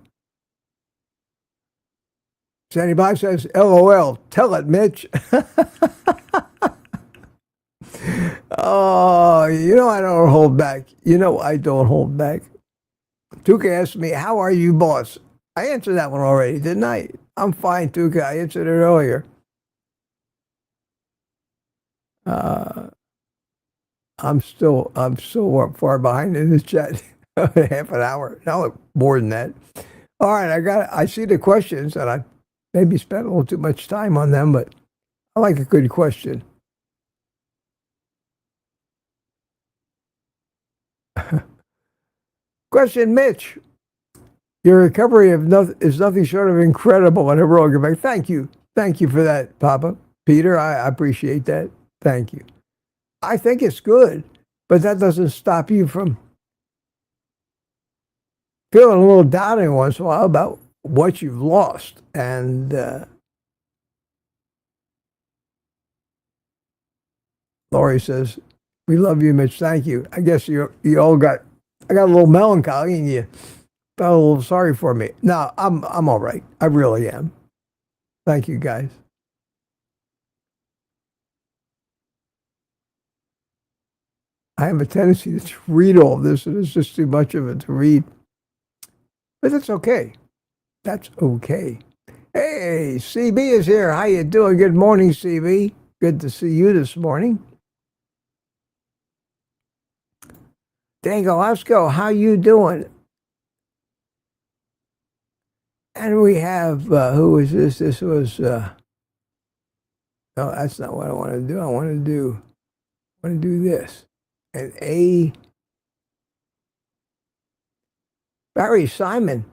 Sandy Bob says, LOL, tell it, Mitch. Oh, I don't hold back. I don't hold back. Tuka asked me, how are you, boss? I answered that one already, didn't I? I'm fine, Tuka. I answered it earlier. I'm still far behind in this chat. Half an hour. No, more than that. All right, I see the questions, and I maybe spent a little too much time on them, but I like a good question. Question, Mitch. Your recovery is nothing short of incredible and heroic. Thank you. Thank you for that, Papa. Peter, I appreciate that. Thank you. I think it's good, but that doesn't stop you from feeling a little doubting once in a while about what you've lost. And Laurie says, we love you, Mitch. Thank you. I guess I got a little melancholy and you felt a little sorry for me. No, I'm all right. I really am. Thank you, guys. I have a tendency to read all this, and it's just too much of it to read. But that's okay. That's okay. Hey, CB is here. How you doing? Good morning, CB. Good to see you this morning. Dango, let's go. How you doing? And we have, who is this? This was, no, that's not what I want to do. I want to do this. And Barry Simon,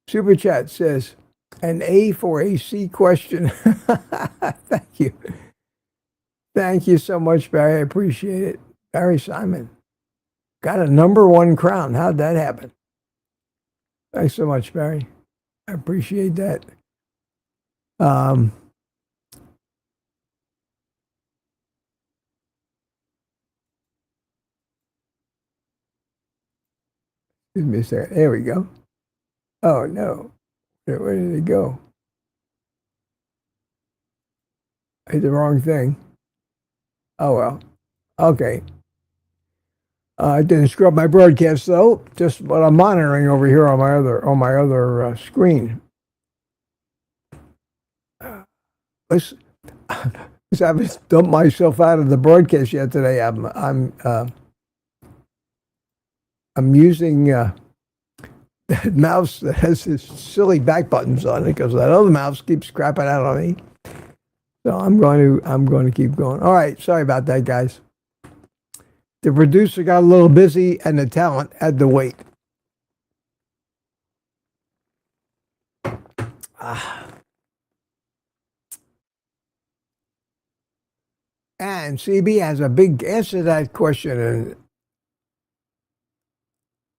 Super Chat says, an A for a C question. Thank you. Thank you so much, Barry. I appreciate it. Barry Simon. Got a #1 crown. How'd that happen? Thanks so much, Barry. I appreciate that. Excuse me a second. There we go. Oh, no. Where did it go? I did the wrong thing. Oh, well. Okay. I didn't screw up my broadcast, though. Just what I'm monitoring over here on my other screen. I haven't dumped myself out of the broadcast yet today. I'm using that mouse that has this silly back buttons on it because that other mouse keeps crapping out on me. So I'm going to keep going. All right, sorry about that, guys. The producer got a little busy, and the talent had to wait. And CB has a big answer to that question.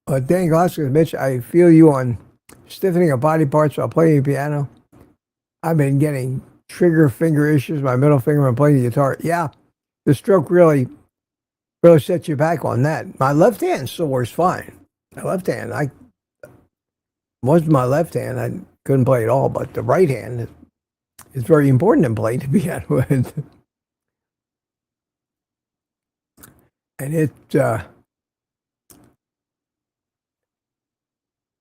And Dan Glasgow, Mitch, I feel you on stiffening of body parts while playing the piano. I've been getting trigger finger issues, my middle finger when playing the guitar. Yeah, the stroke really sets you back on that. My left hand still works fine. My left hand, I couldn't play at all, but the right hand is very important in playing the piano with. And it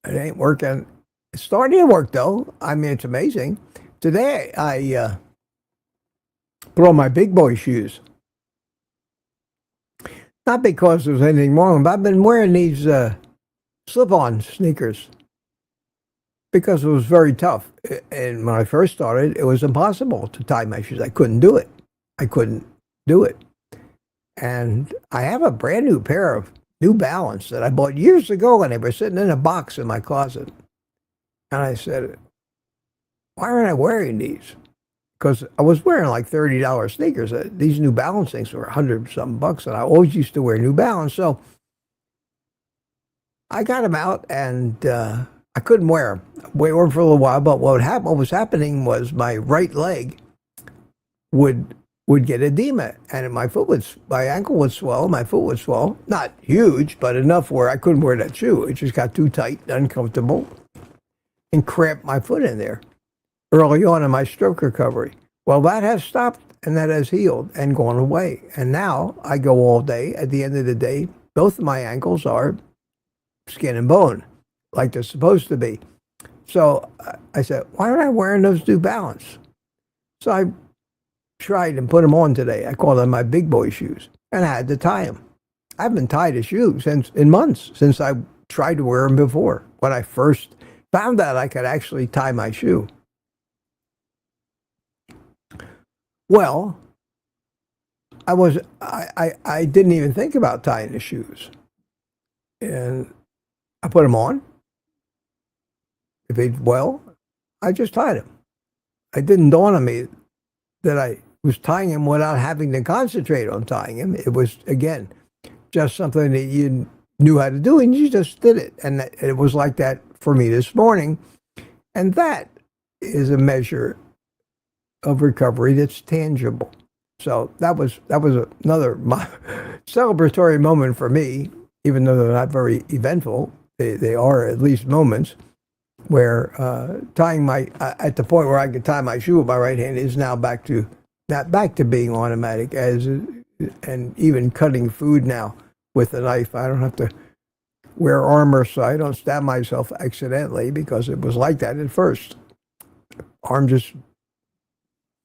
ain't working. It's starting to work, though. I mean, it's amazing. Today, I put on my big boy shoes. Not because there's anything wrong, but I've been wearing these slip-on sneakers. because it was very tough. And when I first started, it was impossible to tie my shoes. I couldn't do it. I couldn't do it. And I have a brand new pair of New Balance that I bought years ago, and they were sitting in a box in my closet. And I said, why aren't I wearing these? Because I was wearing like $30 sneakers. These New Balance things were 100-something bucks, and I always used to wear New Balance. So I got them out, and I couldn't wear them. I wore them for a little while, but what was happening was my right leg would get edema, and my ankle would swell, my foot would swell. Not huge, but enough where I couldn't wear that shoe. It just got too tight, uncomfortable, and cramped my foot in there early on in my stroke recovery. Well, that has stopped, and that has healed and gone away. And now I go all day. At the end of the day, both of my ankles are skin and bone, like they're supposed to be. So I said, why aren't I wearing those New Balance? So I tried and put them on today. I call them my big boy shoes, and I had to tie them. I haven't tied a shoe in months, since I tried to wear them before, when I first found out I could actually tie my shoe. Well, I didn't even think about tying the shoes, and I put them on. I just tied them. It didn't dawn on me that I was tying him without having to concentrate on tying him. It was, again, just something that you knew how to do, and you just did it. And it was like that for me this morning. And that is a measure of recovery that's tangible. So that was another celebratory moment for me, even though they're not very eventful. They are at least moments where tying at the point where I could tie my shoe with my right hand is now back to being automatic, and even cutting food now with a knife. I don't have to wear armor so I don't stab myself accidentally, because it was like that at first. Arm just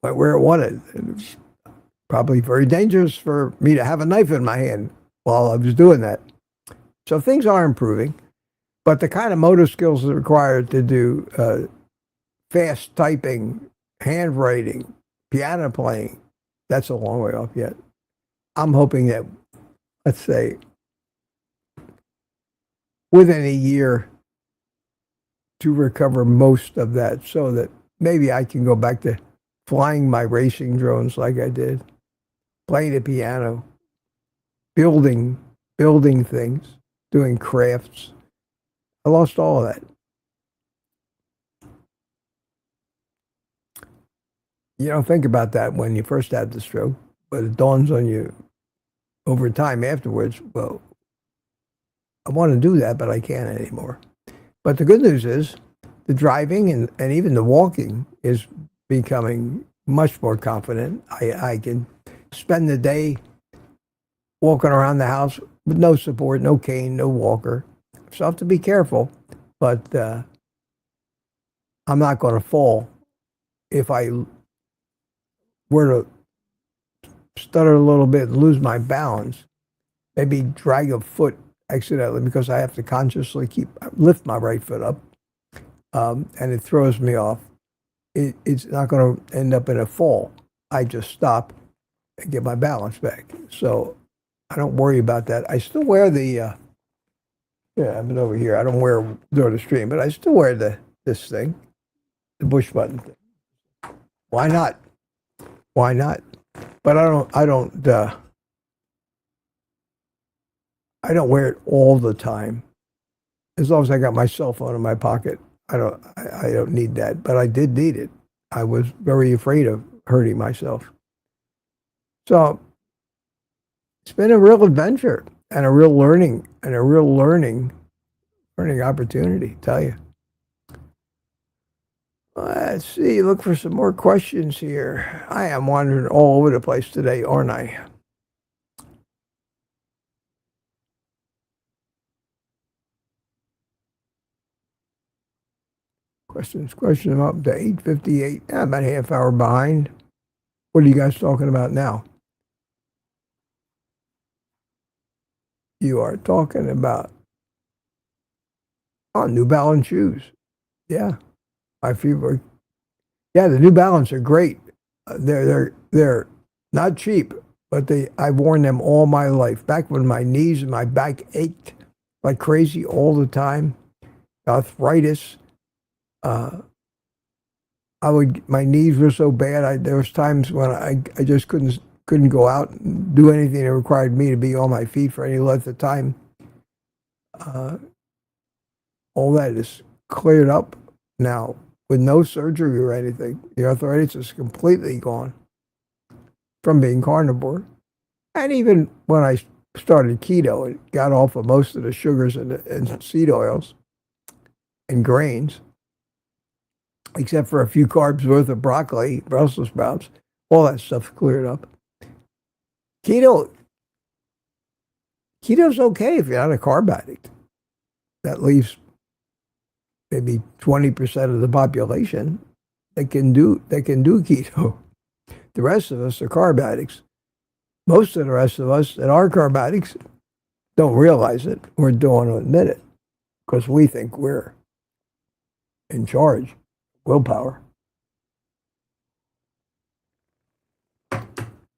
went where it wanted. It was probably very dangerous for me to have a knife in my hand while I was doing that. So things are improving, but the kind of motor skills that are required to do fast typing, handwriting, piano playing, that's a long way off yet. I'm hoping that, let's say, within a year, to recover most of that, so that maybe I can go back to flying my racing drones like I did, playing the piano, building things, doing crafts. I lost all of that. You don't think about that when you first have the stroke, but it dawns on you over time afterwards. Well, I want to do that, but I can't anymore. But the good news is the driving and even the walking is becoming much more confident. I can spend the day walking around the house with no support, no cane, no walker. So I have to be careful, but I'm not going to fall. If I were to stutter a little bit and lose my balance, maybe drag a foot accidentally, because I have to consciously lift my right foot up, and it throws me off. It's not going to end up in a fall. I just stop and get my balance back. So I don't worry about that. I still wear the I've been over here. I don't wear during the stream, but I still wear this thing, the push button thing. Why not? Why not? But I don't wear it all the time. As long as I got my cell phone in my pocket, I don't need that. But I did need it. I was very afraid of hurting myself. So it's been a real adventure and a real learning opportunity, tell you. Let's see, look for some more questions here. I am wandering all over the place today, aren't I? Questions. I'm up to 8:58. I'm about a half hour behind. What are you guys talking about now? You are talking about New Balance shoes. Yeah, I feel. Yeah, the New Balance are great. They're not cheap, but I've worn them all my life. Back when my knees and my back ached like crazy all the time, arthritis. Uh, my knees were so bad. There was times when I just couldn't go out and do anything that required me to be on my feet for any length of time. Uh, all that is cleared up now with no surgery or anything. The arthritis is completely gone from being carnivore. And even when I started keto and got off of most of the sugars and seed oils and grains, except for a few carbs worth of broccoli, Brussels sprouts, all that stuff's cleared up. Keto's okay if you're not a carb addict. That leaves maybe 20% of the population that can do keto. The rest of us are carb addicts. Most of the rest of us that are carb addicts don't realize it or don't want to admit it because we think we're in charge. Willpower.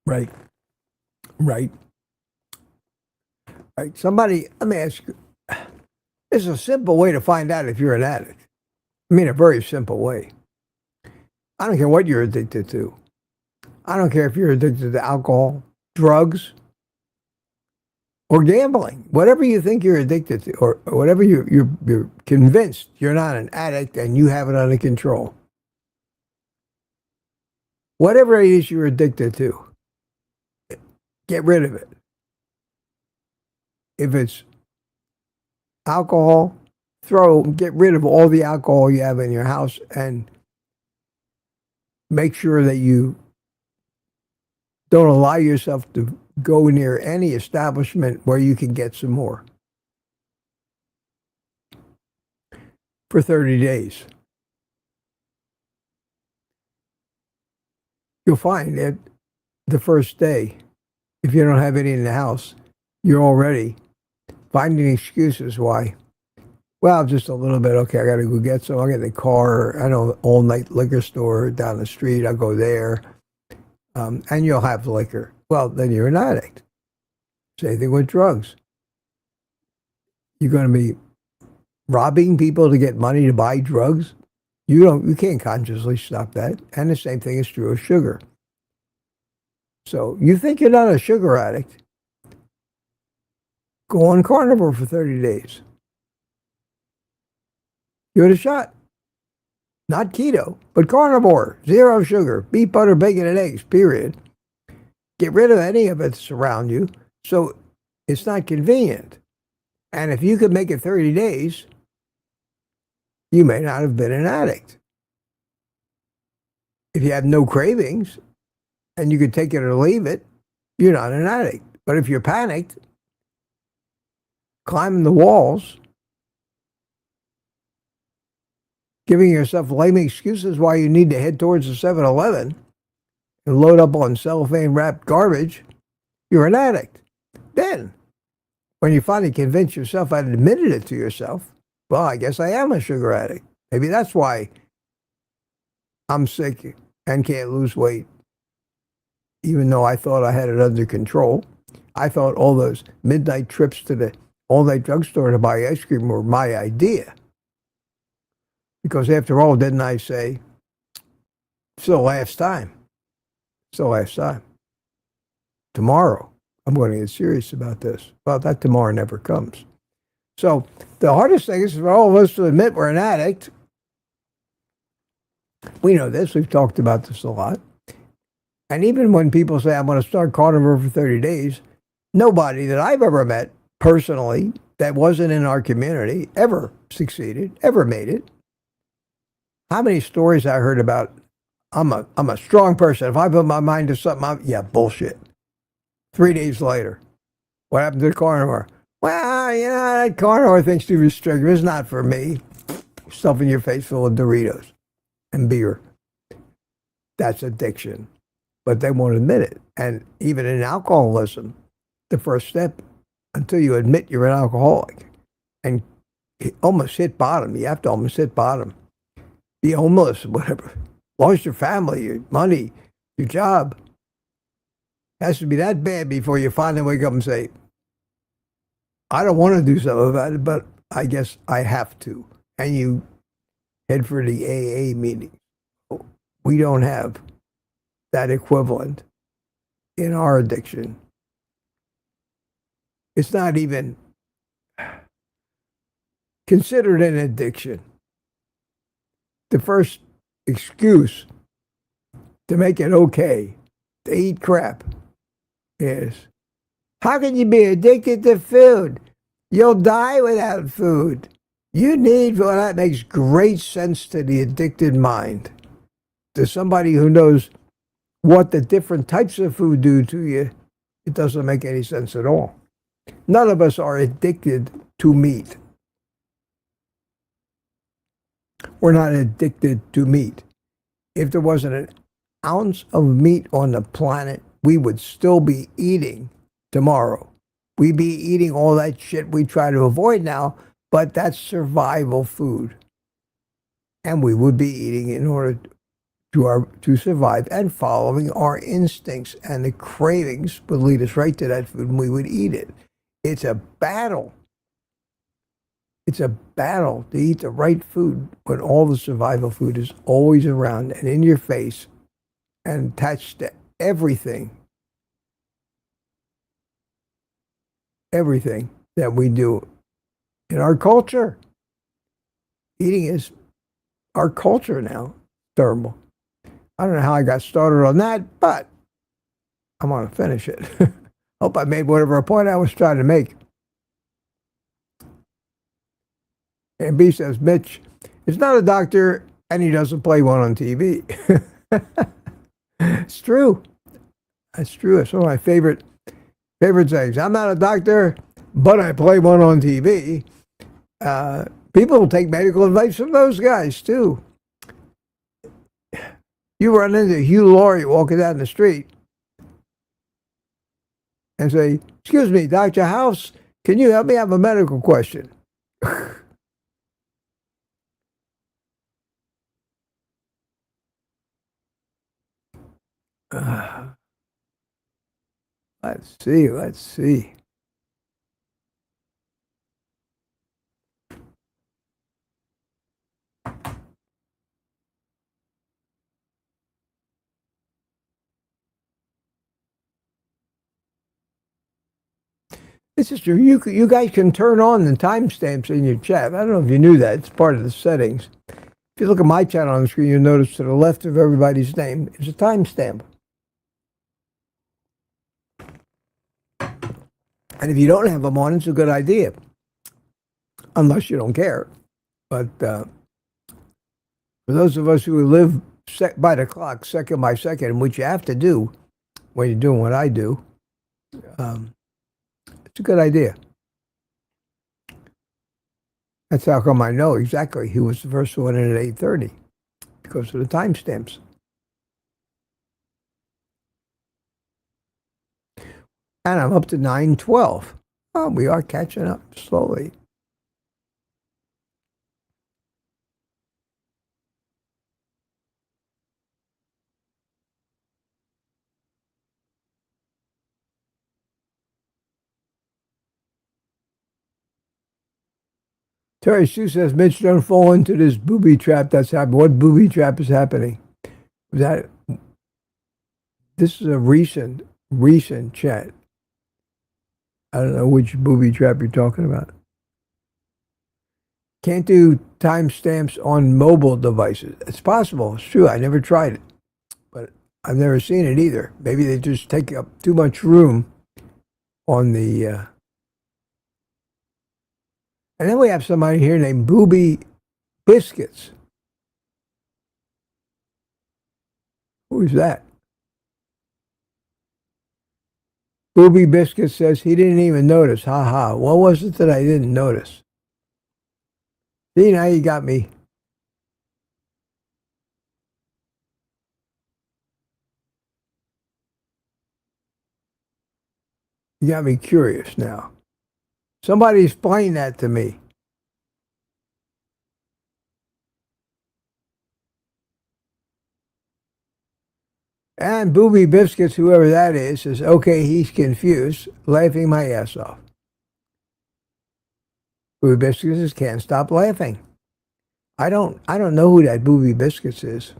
Right. Somebody, let me ask you, there's a simple way to find out if you're an addict. I mean, a very simple way. I don't care what you're addicted to. I don't care if you're addicted to alcohol, drugs, or gambling. Whatever you think you're addicted to, or whatever you're convinced you're not an addict and you have it under control. Whatever it is you're addicted to, get rid of it. If it's alcohol, get rid of all the alcohol you have in your house and make sure that you don't allow yourself to go near any establishment where you can get some more for 30 days. You'll find that the first day, if you don't have any in the house, you're already finding excuses why. Well, just a little bit. Okay, I got to go get some. I'll get in the car. I know all-night liquor store down the street. I'll go there. And you'll have liquor. Well, then you're an addict. Same thing with drugs. You're going to be robbing people to get money to buy drugs. You can't consciously stop that. And the same thing is true of sugar. So you think you're not a sugar addict? Go on carnivore for 30 days. Give it a shot. Not keto, but carnivore. 0 sugar, beef, butter, bacon, and eggs, period. Get rid of any of it that's around you so it's not convenient. And if you could make it 30 days, you may not have been an addict. If you have no cravings and you could take it or leave it, you're not an addict. But if you're panicked, climbing the walls, giving yourself lame excuses why you need to head towards the 7-Eleven and load up on cellophane-wrapped garbage, you're an addict. Then, when you finally convince yourself and admitted it to yourself, well, I guess I am a sugar addict. Maybe that's why I'm sick and can't lose weight, even though I thought I had it under control. I thought all those midnight trips to the all-night drugstore to buy ice cream were my idea. Because after all, didn't I say, it's the last time. It's the last time. Tomorrow, I'm going to get serious about this. Well, that tomorrow never comes. So the hardest thing is for all of us to admit we're an addict. We know this. We've talked about this a lot. And even when people say, I'm going to start carnivore for 30 days, nobody that I've ever met personally that wasn't in our community ever succeeded, ever made it. How many stories I heard about, I'm a strong person. If I put my mind to something, yeah, bullshit. 3 days later, what happened to the carnivore? Well, that carnivore thing's too restrictive. It's not for me. Stuffing your face full of Doritos and beer. That's addiction. But they won't admit it. And even in alcoholism, the first step, until you admit you're an alcoholic and almost hit bottom, you have to almost hit bottom. be homeless, whatever. Lost your family, your money, your job. It has to be that bad before you finally wake up and say, I don't want to do something about it, but I guess I have to. And you head for the AA meeting. We don't have that equivalent in our addiction. It's not even considered an addiction. The first excuse to make it okay to eat crap is, how can you be addicted to food? You'll die without food. You need, well, that makes great sense to the addicted mind. To somebody who knows what the different types of food do to you, it doesn't make any sense at all. None of us are addicted to meat. We're not addicted to meat. If there wasn't an ounce of meat on the planet, we would still be eating tomorrow. We'd be eating all that shit we try to avoid now, but that's survival food. And we would be eating in order to survive and following our instincts, and the cravings would lead us right to that food and we would eat it. It's a battle. It's a battle to eat the right food when all the survival food is always around and in your face and attached to everything. Everything that we do in our culture. Eating is our culture now. Terrible. I don't know how I got started on that, but I'm going to finish it. Hope I made whatever point I was trying to make. And B says, Mitch is not a doctor and he doesn't play one on TV. It's true. That's true. It's one of my favorite things. I'm not a doctor, but I play one on TV. People will take medical advice from those guys, too. You run into Hugh Laurie walking down the street and say, excuse me, Dr. House, can you help me? I have a medical question. Let's see. This is true. You guys can turn on the timestamps in your chat. I don't know if you knew that. It's part of the settings. If you look at my channel on the screen, you'll notice to the left of everybody's name is a timestamp. And if you don't have them on, it's a good idea. Unless you don't care. But for those of us who live by the clock, second by second, which you have to do when you're doing what I do, it's a good idea. That's how come I know exactly who was the first one in at 8:30, because of the timestamps. And I'm up to 9:12. Oh, we are catching up slowly. Terry Sue says, Mitch, don't fall into this booby trap that's happening. What booby trap is happening? This is a recent chat. I don't know which booby trap you're talking about. Can't do timestamps on mobile devices. It's possible. It's true. I never tried it. But I've never seen it either. Maybe they just take up too much room on the... And then we have somebody here named Booby Biscuits. Who's that? Booby Biscuits says he didn't even notice. Ha ha. What was it that I didn't notice? See, now you got me. You got me curious now. Somebody explain that to me. And Booby Biscuits, whoever that is, says, okay, he's confused, laughing my ass off. Booby Biscuits says, can't stop laughing. I don't know who that Booby Biscuits is.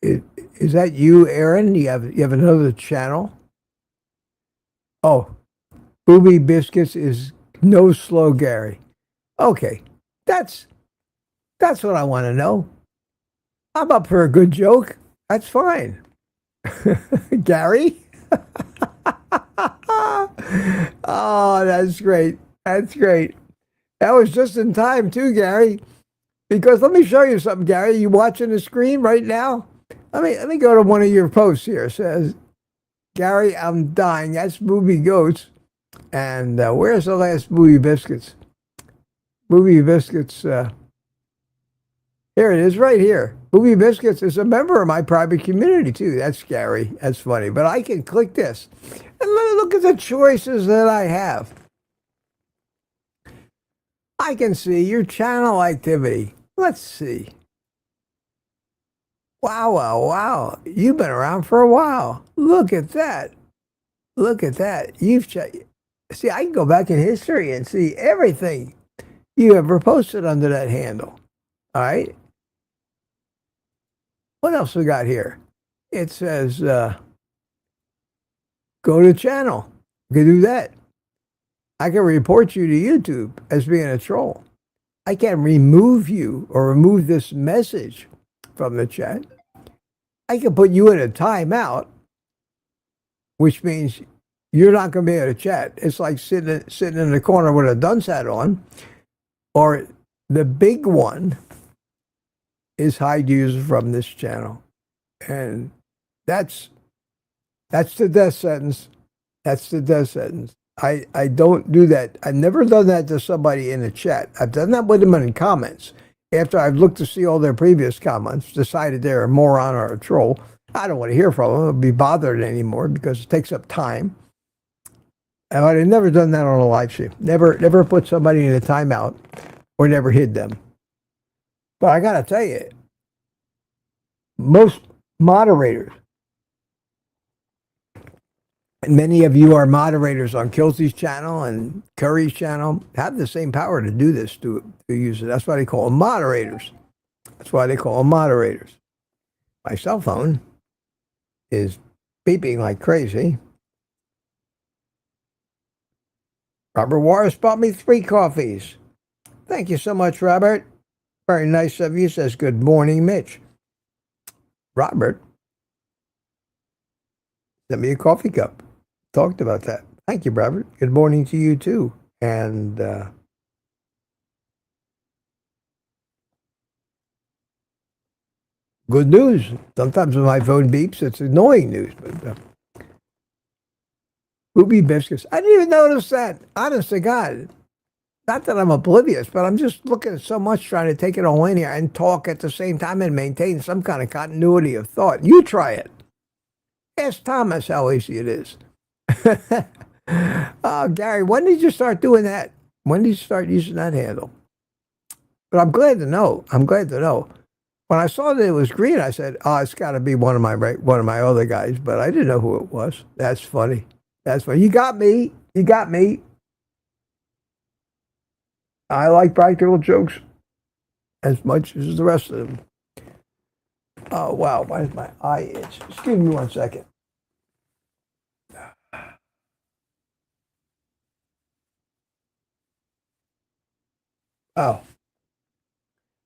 Is that you, Aaron? You have another channel? Oh, Booby Biscuits is no slow Gary. Okay, that's what I want to know. I'm up for a good joke. That's fine. Gary? Oh, that's great. That's great. That was just in time too, Gary. Because let me show you something, Gary. You watching the screen right now? Let me go to one of your posts here. It says, Gary, I'm dying. That's Booby Goats. And where's the last Booby Biscuits? Booby Biscuits. Here it is right here. Booby Biscuits is a member of my private community too. That's scary. That's funny. But I can click this. And look at the choices that I have. I can see your channel activity. Let's see. Wow, wow, wow. You've been around for a while. Look at that. Look at that. See, I can go back in history and see everything you ever posted under that handle. All right. What else we got here? It says, go to channel. You can do that. I can report you to YouTube as being a troll. I can remove you or remove this message from the chat. I can put you in a timeout, which means you're not going to be able to chat. It's like sitting in the corner with a dunce hat on. Or the big one is hide user from this channel. And that's the death sentence. That's the death sentence. I don't do that. I've never done that to somebody in the chat. I've done that with them in comments. After I've looked to see all their previous comments, decided they're a moron or a troll. I don't want to hear from them or be bothered anymore because it takes up time. And I've never done that on a live stream. Never put somebody in a timeout or never hid them. But I got to tell you, most moderators, and many of you are moderators on Kelsey's channel and Curry's channel, have the same power to do this, to use it. That's why they call them moderators. That's why they call them moderators. My cell phone is beeping like crazy. Robert Warris bought me 3 coffees. Thank you so much, Robert. Very nice of you. Says, good morning, Mitch. Robert sent me a coffee cup. Talked about that. Thank you, Robert. Good morning to you, too. And good news. Sometimes when my phone beeps, it's annoying news. But Booby Biscuits. I didn't even notice that. Honest to God. Not that I'm oblivious, but I'm just looking at so much, trying to take it all in here and talk at the same time and maintain some kind of continuity of thought. You try it. Ask Thomas how easy it is. Oh, Gary, when did you start doing that? When did you start using that handle? But I'm glad to know. I'm glad to know. When I saw that it was green, I said, "Oh, it's got to be one of my other guys." But I didn't know who it was. That's funny. That's funny. You got me. You got me. I like practical jokes as much as the rest of them. Oh, wow. Why is my eye itch? Excuse me 1 second. Oh,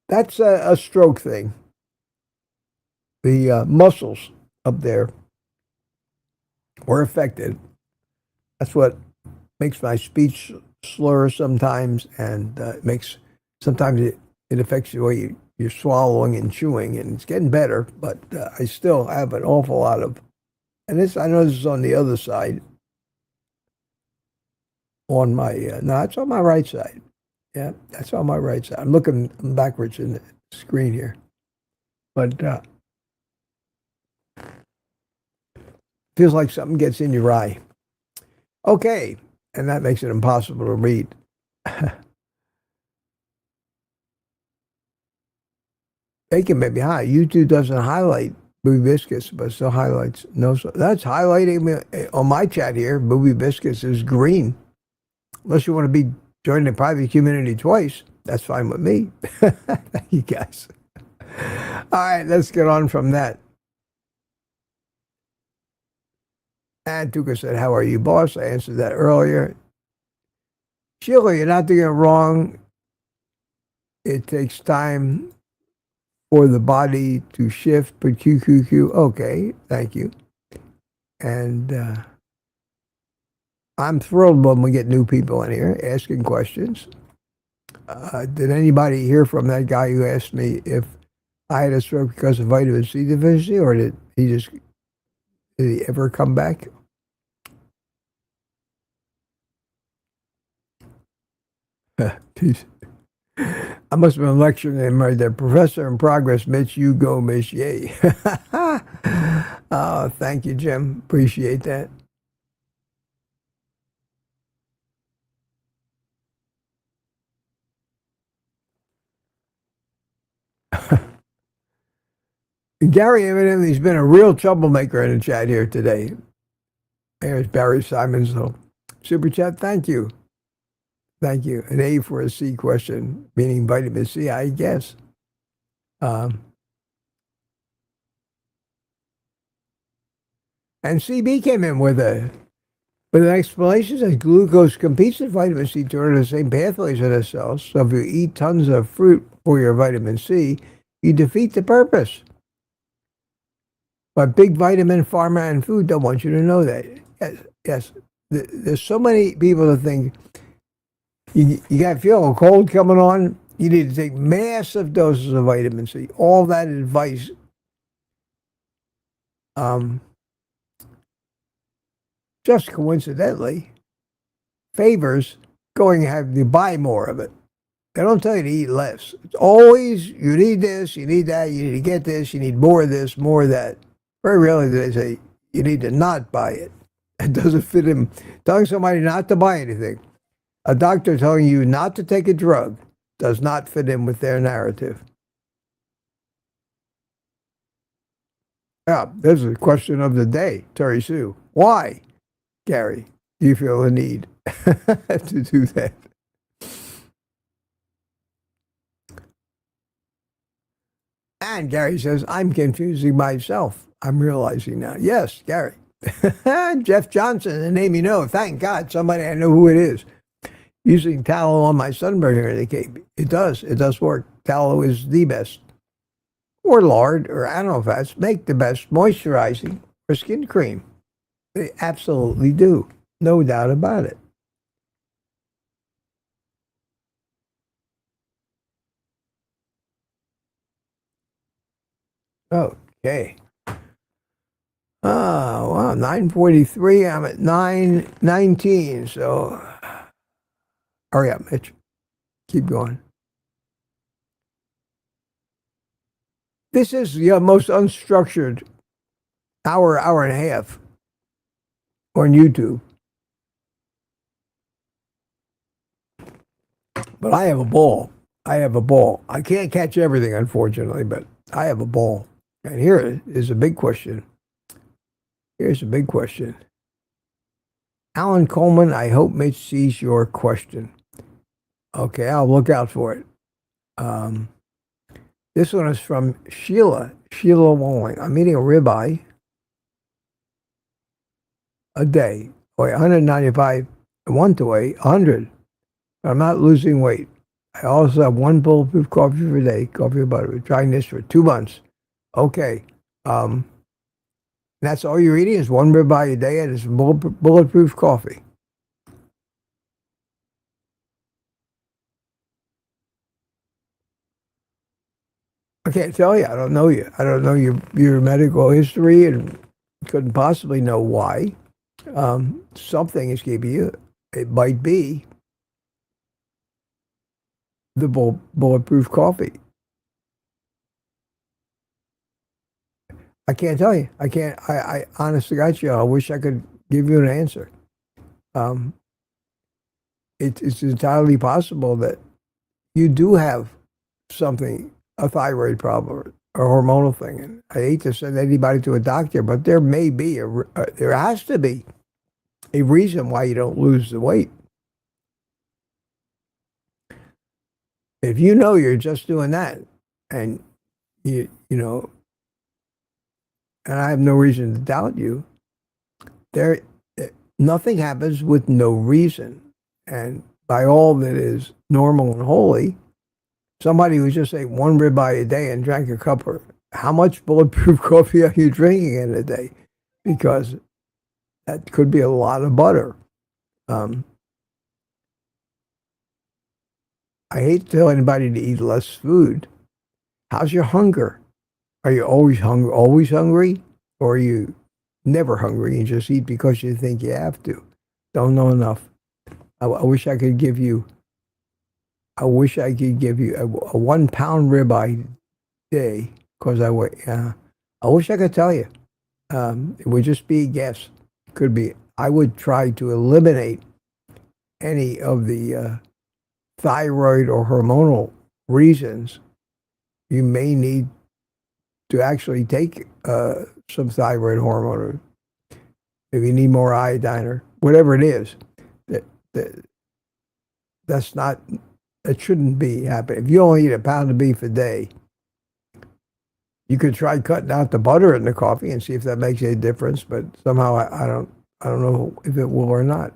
that's a stroke thing. The muscles up there were affected. That's what makes my speech slur sometimes, and sometimes it affects the way you're swallowing and chewing, and it's getting better, but I still have an awful lot of, and I know this is on the other side, on my, no, it's on my right side. Yeah, that's on my right side. I'm looking backwards in the screen here. But feels like something gets in your eye. Okay, and that makes it impossible to read. bacon maybe high. YouTube doesn't highlight Booby Biscuits, but still highlights no. So that's highlighting me on my chat here. Booby Biscuits is green. Unless you want to be joining the private community twice, that's fine with me. Thank you guys. All right, let's get on from that. And Tuka said, "How are you, boss?" I answered that earlier. Sheila, you're not doing it wrong. It takes time for the body to shift, but QQQ. Okay, thank you. And I'm thrilled when we get new people in here asking questions. Did anybody hear from that guy who asked me if I had a stroke because of vitamin C deficiency, or did he ever come back? I must have been lecturing him right there. Professor in progress, Mitch, you go, Mitch, yay. Oh, thank you, Jim. Appreciate that. Gary evidently has been a real troublemaker in the chat here today. There's Barry Simons. Super chat, thank you. Thank you. An A for a C question, meaning vitamin C, I guess. And CB came in with an explanation that glucose competes with vitamin C to enter the same pathways in the cells. So if you eat tons of fruit for your vitamin C, you defeat the purpose. But big vitamin pharma and food don't want you to know that. Yes. There's so many people that think you got to feel a cold coming on. You need to take massive doses of vitamin C. All that advice just coincidentally favors going to have to buy more of it. They don't tell you to eat less. It's always, you need this, you need that, you need to get this, you need more of this, more of that. Very rarely do they say you need to not buy it. It doesn't fit in. Telling somebody not to buy anything. A doctor telling you not to take a drug does not fit in with their narrative. Yeah, there's a question of the day, Terry Sue. Why, Gary, do you feel the need to do that? And Gary says, I'm confusing myself. I'm realizing now. Yes, Gary. Jeff Johnson, the name you know. Thank God, somebody I know who it is. Using tallow on my sunburn here in the Cape. It does work. Tallow is the best. Or lard or animal fats make the best moisturizing for skin cream. They absolutely do. No doubt about it. Okay. Oh, wow, 9:43. I'm at 9:19. So hurry up, Mitch. Keep going. This is the most unstructured hour and a half on YouTube. But I have a ball. I can't catch everything, unfortunately, but I have a ball. And here is a big question. Here's a big question. Alan Coleman, I hope Mitch sees your question. Okay, I'll look out for it. This one is from Sheila Walling. I'm eating a ribeye a day. Weigh 195. I want to weigh 100. I'm not losing weight. I also have one bulletproof coffee per day, coffee and butter. We're trying this for 2 months. Okay. That's all you're eating is one ribeye a day, and it's bulletproof coffee. I can't tell you. I don't know you. I don't know your medical history, and couldn't possibly know why. Something is keeping you. It might be the bulletproof coffee. I can't tell you. I can't. I honestly got you. I wish I could give you an answer. It's entirely possible that you do have something a thyroid problem or hormonal thing. And I hate to send anybody to a doctor, but there may be there has to be a reason why you don't lose the weight. If you know you're just doing that, and you know, and I have no reason to doubt you, there nothing happens with no reason. And by all that is normal and holy, somebody who just ate one ribeye a day and drank a cup of, how much bulletproof coffee are you drinking in a day? Because that could be a lot of butter. I hate to tell anybody to eat less food. How's your hunger? Are you always hungry? Or are you never hungry and just eat because you think you have to? Don't know enough. I wish I could give you a 1 pound ribeye day, because I wish I could tell you. It would just be a guess. Could be. I would try to eliminate any of the thyroid or hormonal reasons you may need to actually take some thyroid hormone. If you need more iodine or whatever it is, that's not. It shouldn't be happening. If you only eat a pound of beef a day, you could try cutting out the butter in the coffee and see if that makes any difference. But somehow I don't know if it will or not.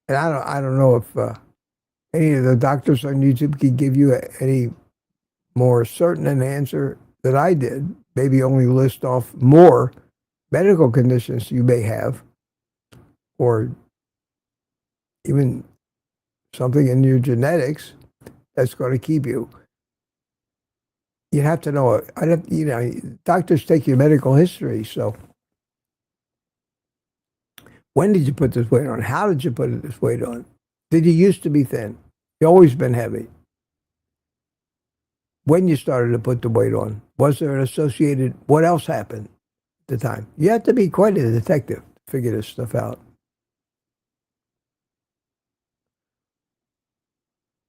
And I don't know if any of the doctors on YouTube could give you any more certain an answer than I did. Maybe only list off more medical conditions you may have, or even something in your genetics that's going to keep you. You have to know. Doctors take your medical history. So, when did you put this weight on? How did you put this weight on? Did you used to be thin? You always been heavy. When you started to put the weight on, was there an associated? What else happened at the time? You have to be quite a detective to figure this stuff out.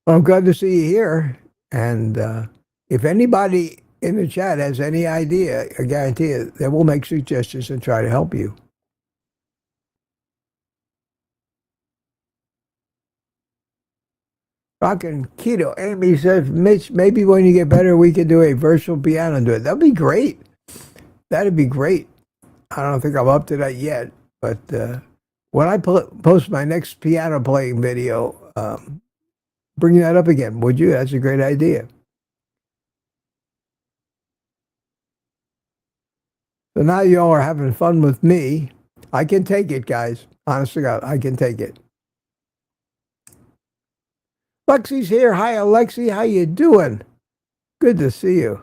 I'm glad to see you here. And if anybody in the chat has any idea, I guarantee you they will make suggestions and try to help you. Rockin' Keto. Amy says, Mitch, maybe when you get better, we can do a virtual piano duet. That'd be great. That'd be great. I don't think I'm up to that yet. But when I post my next piano playing video, bring that up again, would you? That's a great idea. So now y'all are having fun with me. I can take it, guys. Honest to God, I can take it. Lexi's here. Hi, Alexi. How you doing? Good to see you.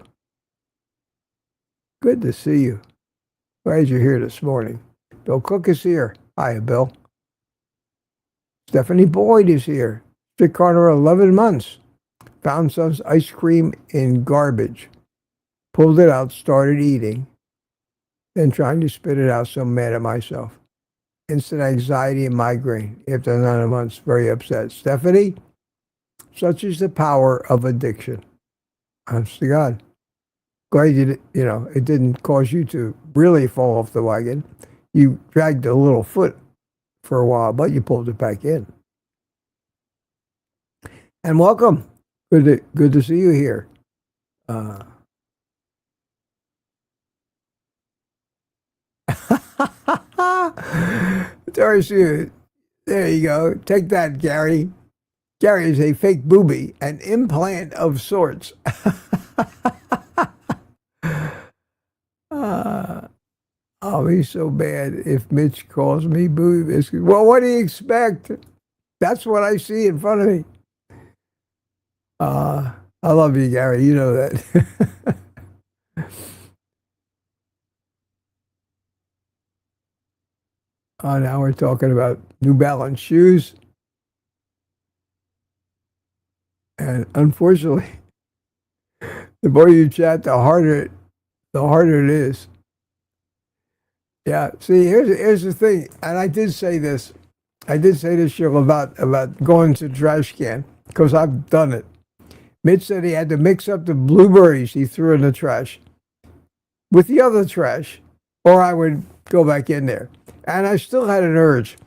Good to see you. Glad you're here this morning. Bill Cook is here. Hi, Bill. Stephanie Boyd is here. Strict Carnivore 11 months. Found some ice cream in garbage. Pulled it out, started eating. Then trying to spit it out, so I'm mad at myself. Instant anxiety and migraine. After 9 months, very upset. Stephanie, such is the power of addiction. Honest to God. Glad it didn't cause you to really fall off the wagon. You dragged a little foot for a while, but you pulled it back in. And welcome. Good to see you here. Darcy, there you go. Take that, Gary. Gary is a fake booby, an implant of sorts. I'll be so bad if Mitch calls me booby biscuit. Well, what do you expect? That's what I see in front of me. I love you, Gary. You know that. Now we're talking about New Balance shoes. And unfortunately, the more you chat, the harder it is. Yeah, see, here's the thing, and I did say this, Cheryl, about going to the trash can, because I've done it. Mitch said he had to mix up the blueberries he threw in the trash with the other trash, or I would go back in there. And I still had an urge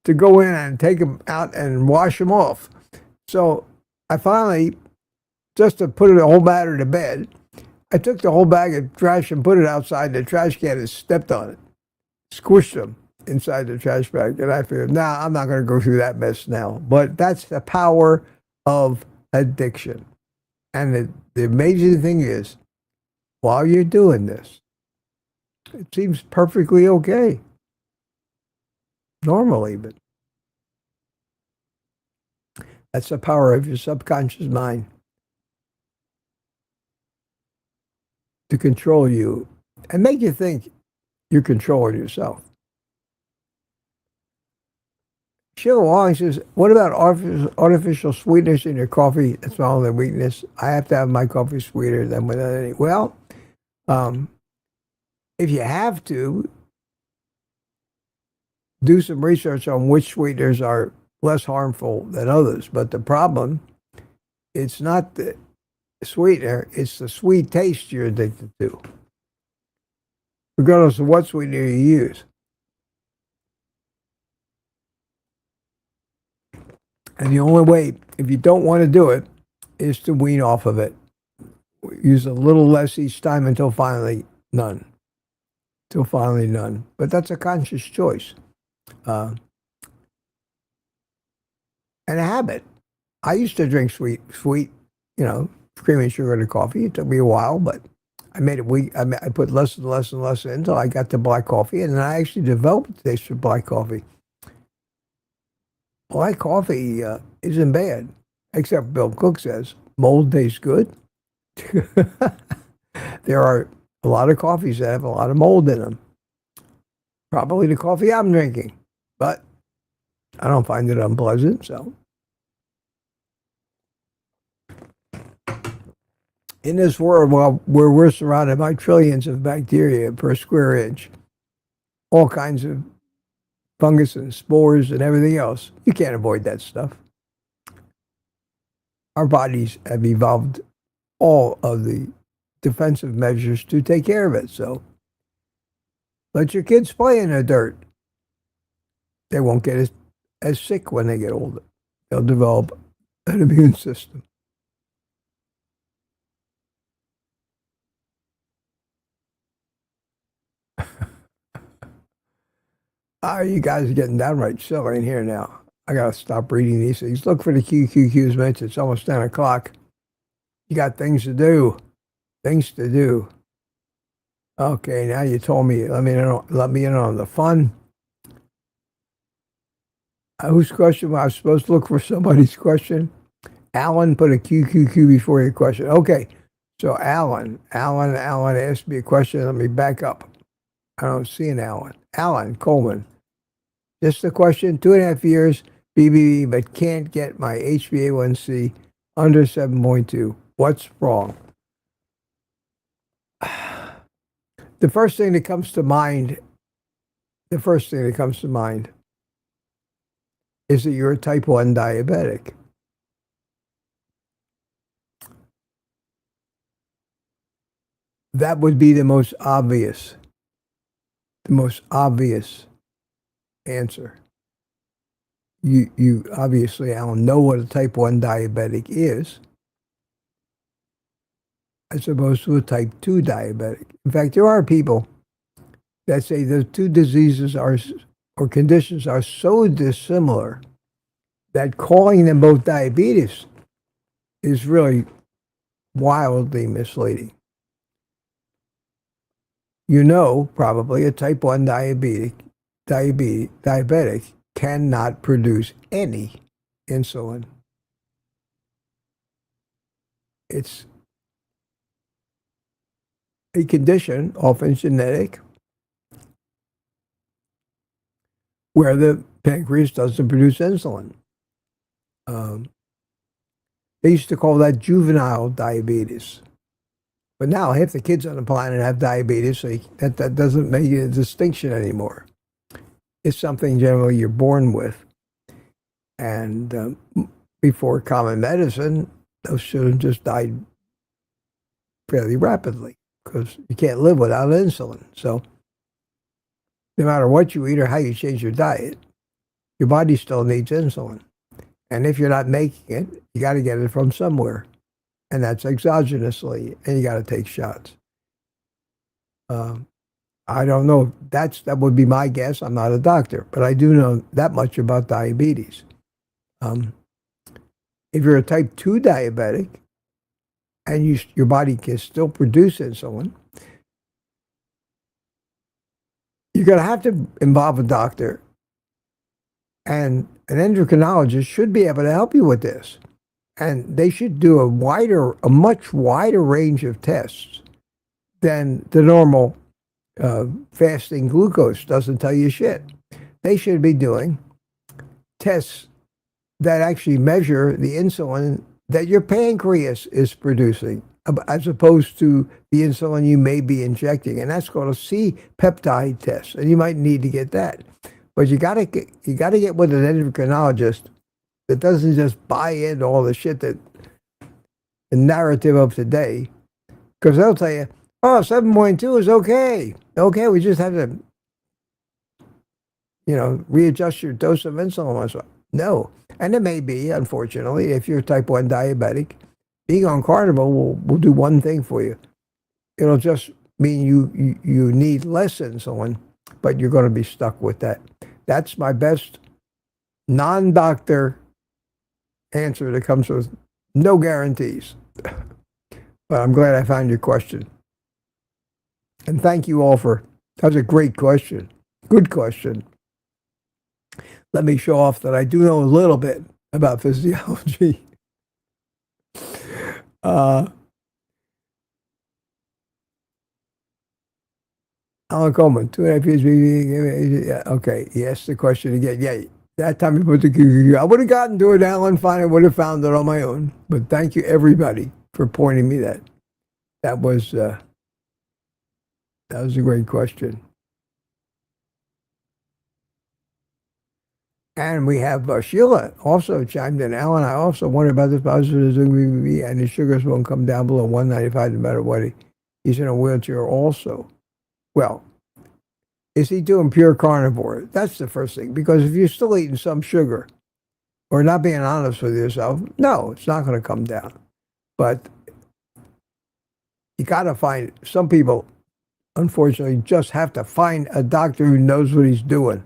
to go in and take them out and wash them off. So I finally, just to put the whole matter to bed, I took the whole bag of trash and put it outside the trash can and stepped on it, squished them inside the trash bag. And I figured, nah, I'm not going to go through that mess now. But that's the power of addiction. And the amazing thing is, while you're doing this, it seems perfectly okay. Normally, but that's the power of your subconscious mind to control you and make you think you're controlling yourself. Sheila Wong says, what about artificial sweeteners in your coffee? That's my only weakness. I have to have my coffee sweeter than without any. Well, if you have to, do some research on which sweeteners are less harmful than others. But the problem, it's not the sweetener, it's the sweet taste you're addicted to, regardless of what sweetener you use. And the only way, if you don't want to do it, is to wean off of it. Use a little less each time until finally none. Till finally none. But that's a conscious choice. And a habit. I used to drink sweet, cream and sugar to coffee. It took me a while, but I made it weak. I put less and less and less in until I got to black coffee, and then I actually developed a taste for black coffee. Black coffee isn't bad, except Bill Cook says mold tastes good. There are a lot of coffees that have a lot of mold in them. Probably the coffee I'm drinking, but I don't find it unpleasant, so. In this world, where we're surrounded by trillions of bacteria per square inch, all kinds of fungus and spores and everything else, you can't avoid that stuff. Our bodies have evolved all of the defensive measures to take care of it, so let your kids play in the dirt. They won't get as sick when they get older. They'll develop an immune system. You guys are getting downright silly in here now. I got to stop reading these things. Look for the QQQs, Mitch. It's almost 10 o'clock. You got things to do. Things to do. Okay, now you told me, let me in on the fun. Whose question? I was supposed to look for somebody's question. Alan put a QQQ before your question. Okay, so Alan asked me a question. Let me back up. I don't see an Alan. Alan Coleman. Just a question, 2.5 years, BBB, but can't get my HbA1c under 7.2. What's wrong? The first thing that comes to mind is that you're a type 1 diabetic. That would be the most obvious answer. You obviously, Alan, know what a type 1 diabetic is, as opposed to a type 2 diabetic. In fact, there are people that say the two diseases or conditions are so dissimilar that calling them both diabetes is really wildly misleading. You know, probably a type 1 diabetic cannot produce any insulin. It's a condition, often genetic, where the pancreas doesn't produce insulin. They used to call that juvenile diabetes. But now half the kids on the planet have diabetes, so that doesn't make a distinction anymore. It's something generally you're born with. And before common medicine, those children just died fairly rapidly because you can't live without insulin. So no matter what you eat or how you change your diet, your body still needs insulin. And if you're not making it, you got to get it from somewhere. And that's exogenously, and you got to take shots. I don't know. That would be my guess. I'm not a doctor, but I do know that much about diabetes. If you're a type 2 diabetic and your body can still produce insulin, you're going to have to involve a doctor. And an endocrinologist should be able to help you with this. And they should do a much wider range of tests than the normal fasting glucose doesn't tell you shit. They should be doing tests that actually measure the insulin that your pancreas is producing, as opposed to the insulin you may be injecting. And that's called a C-peptide test. And you might need to get that. But you gotta get with an endocrinologist that doesn't just buy into all the shit that the narrative of today, because they'll tell you, oh, 7.2 is okay. Okay, we just have to, readjust your dose of insulin. No. And it may be, unfortunately, if you're type 1 diabetic, being on Carnivore will do one thing for you. It'll just mean you need less insulin, but you're going to be stuck with that. That's my best non-doctor answer that comes with no guarantees. But I'm glad I found your question. And thank you all that was a great question. Good question. Let me show off that I do know a little bit about physiology. Alan Coleman, 2.5 years. Okay, he asked the question again. Yeah, that time he put the I would have gotten to it, Alan. Fine, I would have found it on my own. But thank you, everybody, for pointing me that. That was a great question. And we have Sheila also chimed in. Alan, I also wonder about this positive and his sugars won't come down below 195 no matter what. He's in a wheelchair also. Well, is he doing pure carnivore? That's the first thing. Because if you're still eating some sugar or not being honest with yourself, no, it's not going to come down. But you got to find, some people, unfortunately, just have to find a doctor who knows what he's doing.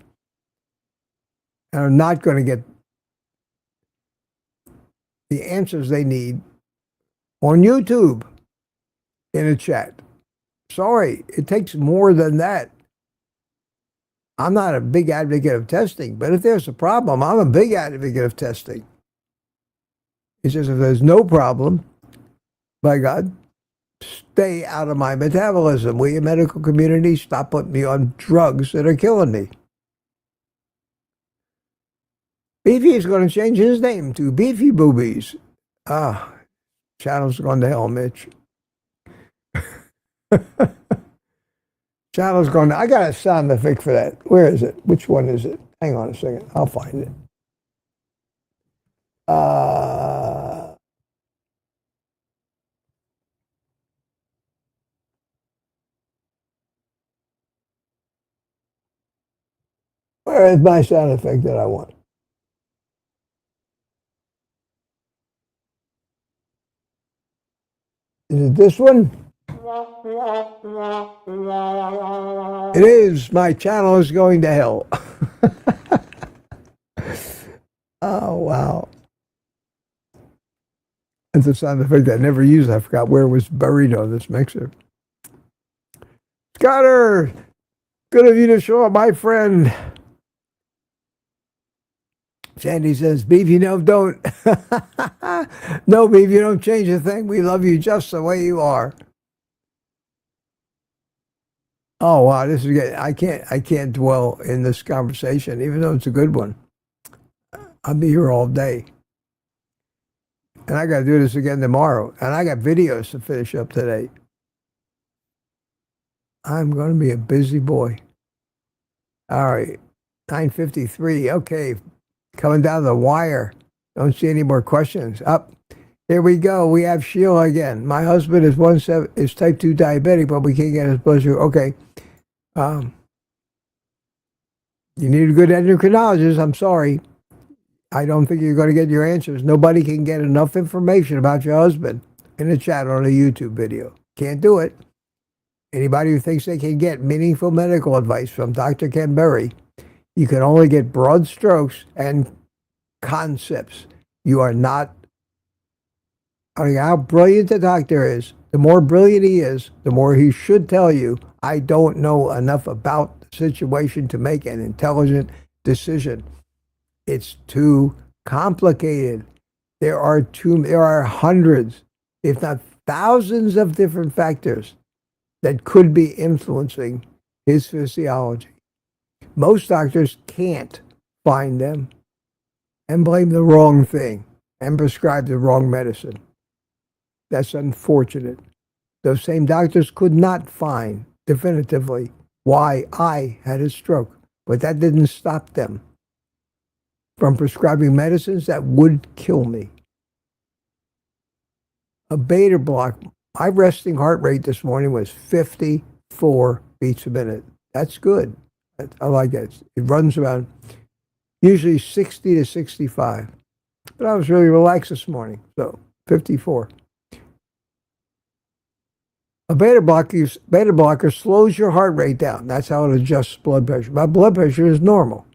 And are not going to get the answers they need on YouTube in a chat. Sorry, it takes more than that. I'm not a big advocate of testing, but if there's a problem, I'm a big advocate of testing. It's just if there's no problem, by God, stay out of my metabolism. We, medical community, stop putting me on drugs that are killing me. Beefy is going to change his name to Beefy Boobies. Channel's going to hell, Mitch. Channel's going to, I got a sound effect for that. Where is it? Which one is it? Hang on a second. I'll find it. Where is my sound effect that I want? Is it this one? It is. My channel is going to hell. Oh, wow. That's a sound effect I never used. I forgot where it was buried on this mixer. Scotter, good of you to show up, my friend. Sandy says, Beefy, no, don't. No, Beefy, you don't change a thing. We love you just the way you are. Oh, wow, this is good. I can't dwell in this conversation, even though it's a good one. I'll be here all day. And I got to do this again tomorrow. And I got videos to finish up today. I'm going to be a busy boy. All right, 9:53. Okay. Coming down the wire. Don't see any more questions. Up. Here we go. We have Sheila again. My husband is type 2 diabetic, but we can't get his blood sugar. Okay. Um, you need a good endocrinologist. I'm sorry. I don't think you're going to get your answers. Nobody can get enough information about your husband in a chat or a YouTube video. Can't do it. Anybody who thinks they can get meaningful medical advice from Dr. Ken Berry, you can only get broad strokes and concepts. You are not, I mean, how brilliant the doctor is, the more brilliant he is, the more he should tell you, I don't know enough about the situation to make an intelligent decision. It's too complicated. There are hundreds, if not thousands of different factors that could be influencing his physiology. Most doctors can't find them and blame the wrong thing and prescribe the wrong medicine. That's unfortunate. Those same doctors could not find definitively why I had a stroke, but that didn't stop them from prescribing medicines that would kill me. A beta block, my resting heart rate this morning was 54 beats a minute. That's good. I like that. It runs around usually 60 to 65. But I was really relaxed this morning, so 54. A beta blocker slows your heart rate down. That's how it adjusts blood pressure. My blood pressure is normal.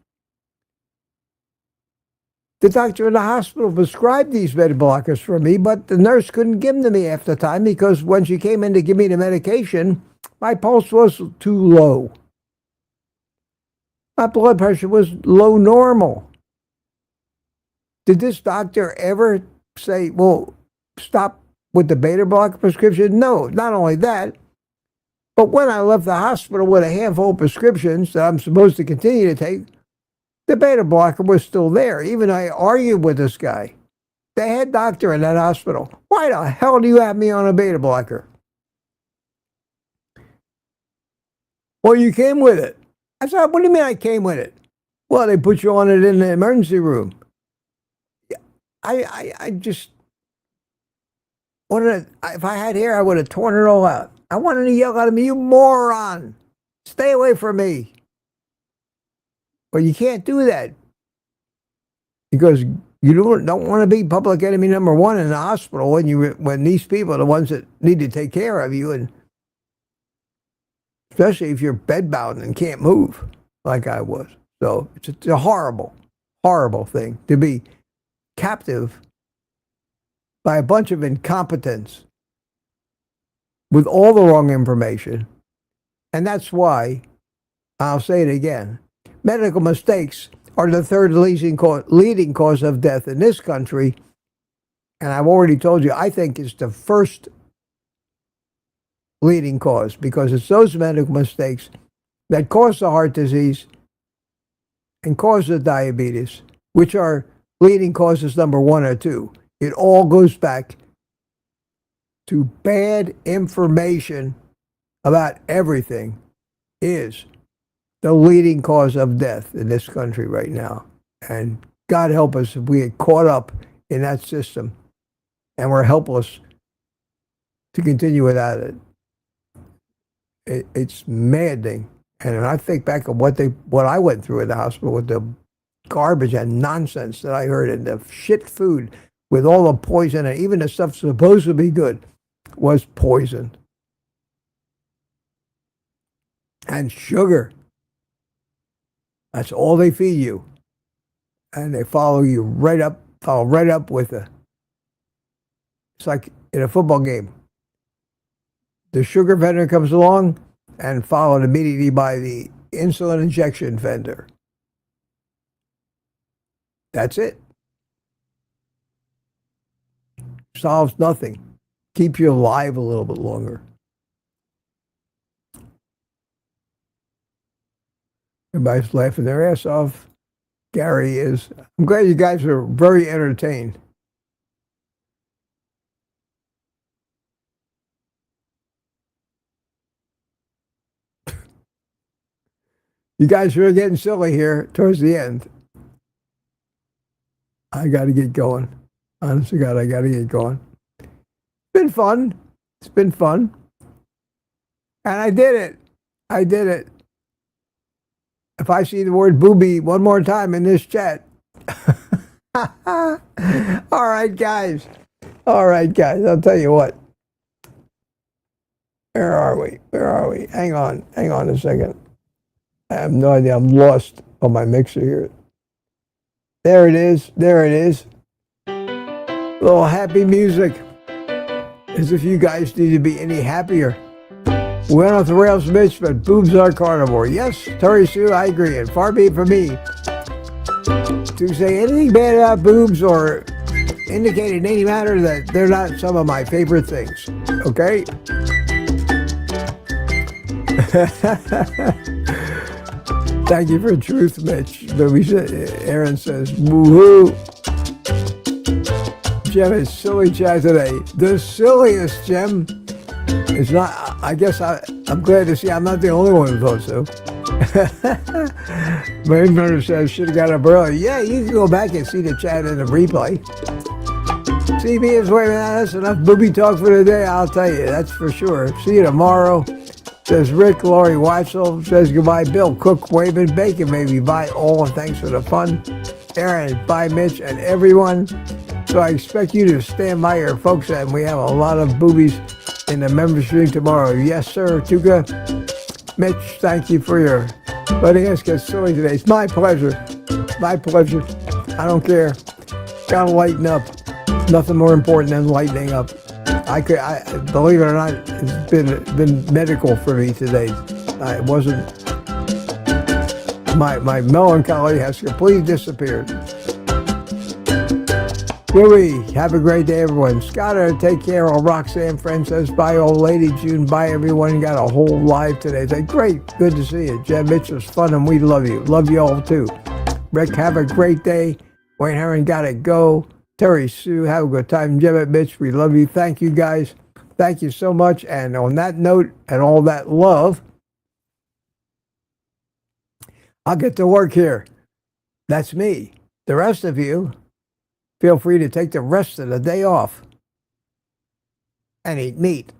The doctor in the hospital prescribed these beta blockers for me, but the nurse couldn't give them to me half the time because when she came in to give me the medication, my pulse was too low. My blood pressure was low normal. Did this doctor ever say, well, stop with the beta blocker prescription? No, not only that, but when I left the hospital with a handful of prescriptions that I'm supposed to continue to take, the beta blocker was still there. Even I argued with this guy, the head doctor in that hospital. Why the hell do you have me on a beta blocker? Well, you came with it. I said, what do you mean I came with it? Well, they put you on it in the emergency room. I just wanted to, if I had hair, I would have torn it all out. I wanted to yell at him, you moron, stay away from me. But you can't do that because you don't want to be public enemy number one in the hospital when these people are the ones that need to take care of you, and especially if you're bedbound and can't move like I was. So it's a horrible, horrible thing to be captive by a bunch of incompetence with all the wrong information. And that's why, I'll say it again, medical mistakes are the third leading cause of death in this country. And I've already told you, I think it's the first leading cause because it's those medical mistakes that cause the heart disease and cause the diabetes, which are leading causes number 1 or 2. It all goes back to bad information about everything is the leading cause of death in this country right now. And God help us if we get caught up in that system and we're helpless to continue without it. It's maddening. And I think back of what I went through at the hospital with the garbage and nonsense that I heard and the shit food with all the poison and even the stuff supposed to be good was poison. And sugar. That's all they feed you. And they follow right up with it's like in a football game. The sugar vendor comes along and followed immediately by the insulin injection vendor. That's it. Solves nothing. Keeps you alive a little bit longer. Everybody's laughing their ass off. Gary is. I'm glad you guys are very entertained. You guys are getting silly here towards the end. I got to get going. Honest to God, I got to get going. It's been fun. It's been fun. And I did it. I did it. If I see the word booby one more time in this chat. All right, guys. All right, guys. I'll tell you what. Where are we? Where are we? Hang on. Hang on a second. I have no idea. I'm lost on my mixer here. There it is. There it is. A little happy music. As if you guys need to be any happier. We went off the rails, Mitch, but boobs are carnivore. Yes, Terry Sue, I agree. And far be it from me to say anything bad about boobs or indicate in any manner that they're not some of my favorite things. Okay? Thank you for truth, Mitch. But Aaron says, woohoo. Jim is silly chat today. The silliest, Jim. It's not, I guess I'm glad to see I'm not the only one who thought so. My inventor says, should have got up early. Yeah, you can go back and see the chat in the replay. CB is waving at us. Enough booby talk for today, I'll tell you. That's for sure. See you tomorrow. Says Rick, Laurie Watzel. Says goodbye, Bill Cook, waving bacon, maybe. Bye all, and thanks for the fun. Aaron, bye, Mitch, and everyone. So I expect you to stand by your folks, and we have a lot of boobies in the member stream tomorrow. Yes, sir. Tuka, Mitch, thank you for your letting us get silly today. It's my pleasure. My pleasure. I don't care. Gotta lighten up. Nothing more important than lightening up. I believe it or not, it's been medical for me today. It wasn't. My melancholy has completely disappeared. Louie, have a great day, everyone. Scotter, take care. All Roxanne friend says bye, old lady. June, bye, everyone. Got a whole live today. Say, great, good to see you. Jen Mitch was fun, and we love you. Love you all too. Rick, have a great day. Wayne Herron, gotta go. Terry Sue, have a good time. Jen Mitch, we love you. Thank you, guys. Thank you so much. And on that note and all that love, I'll get to work here. That's me. The rest of you, feel free to take the rest of the day off and eat meat.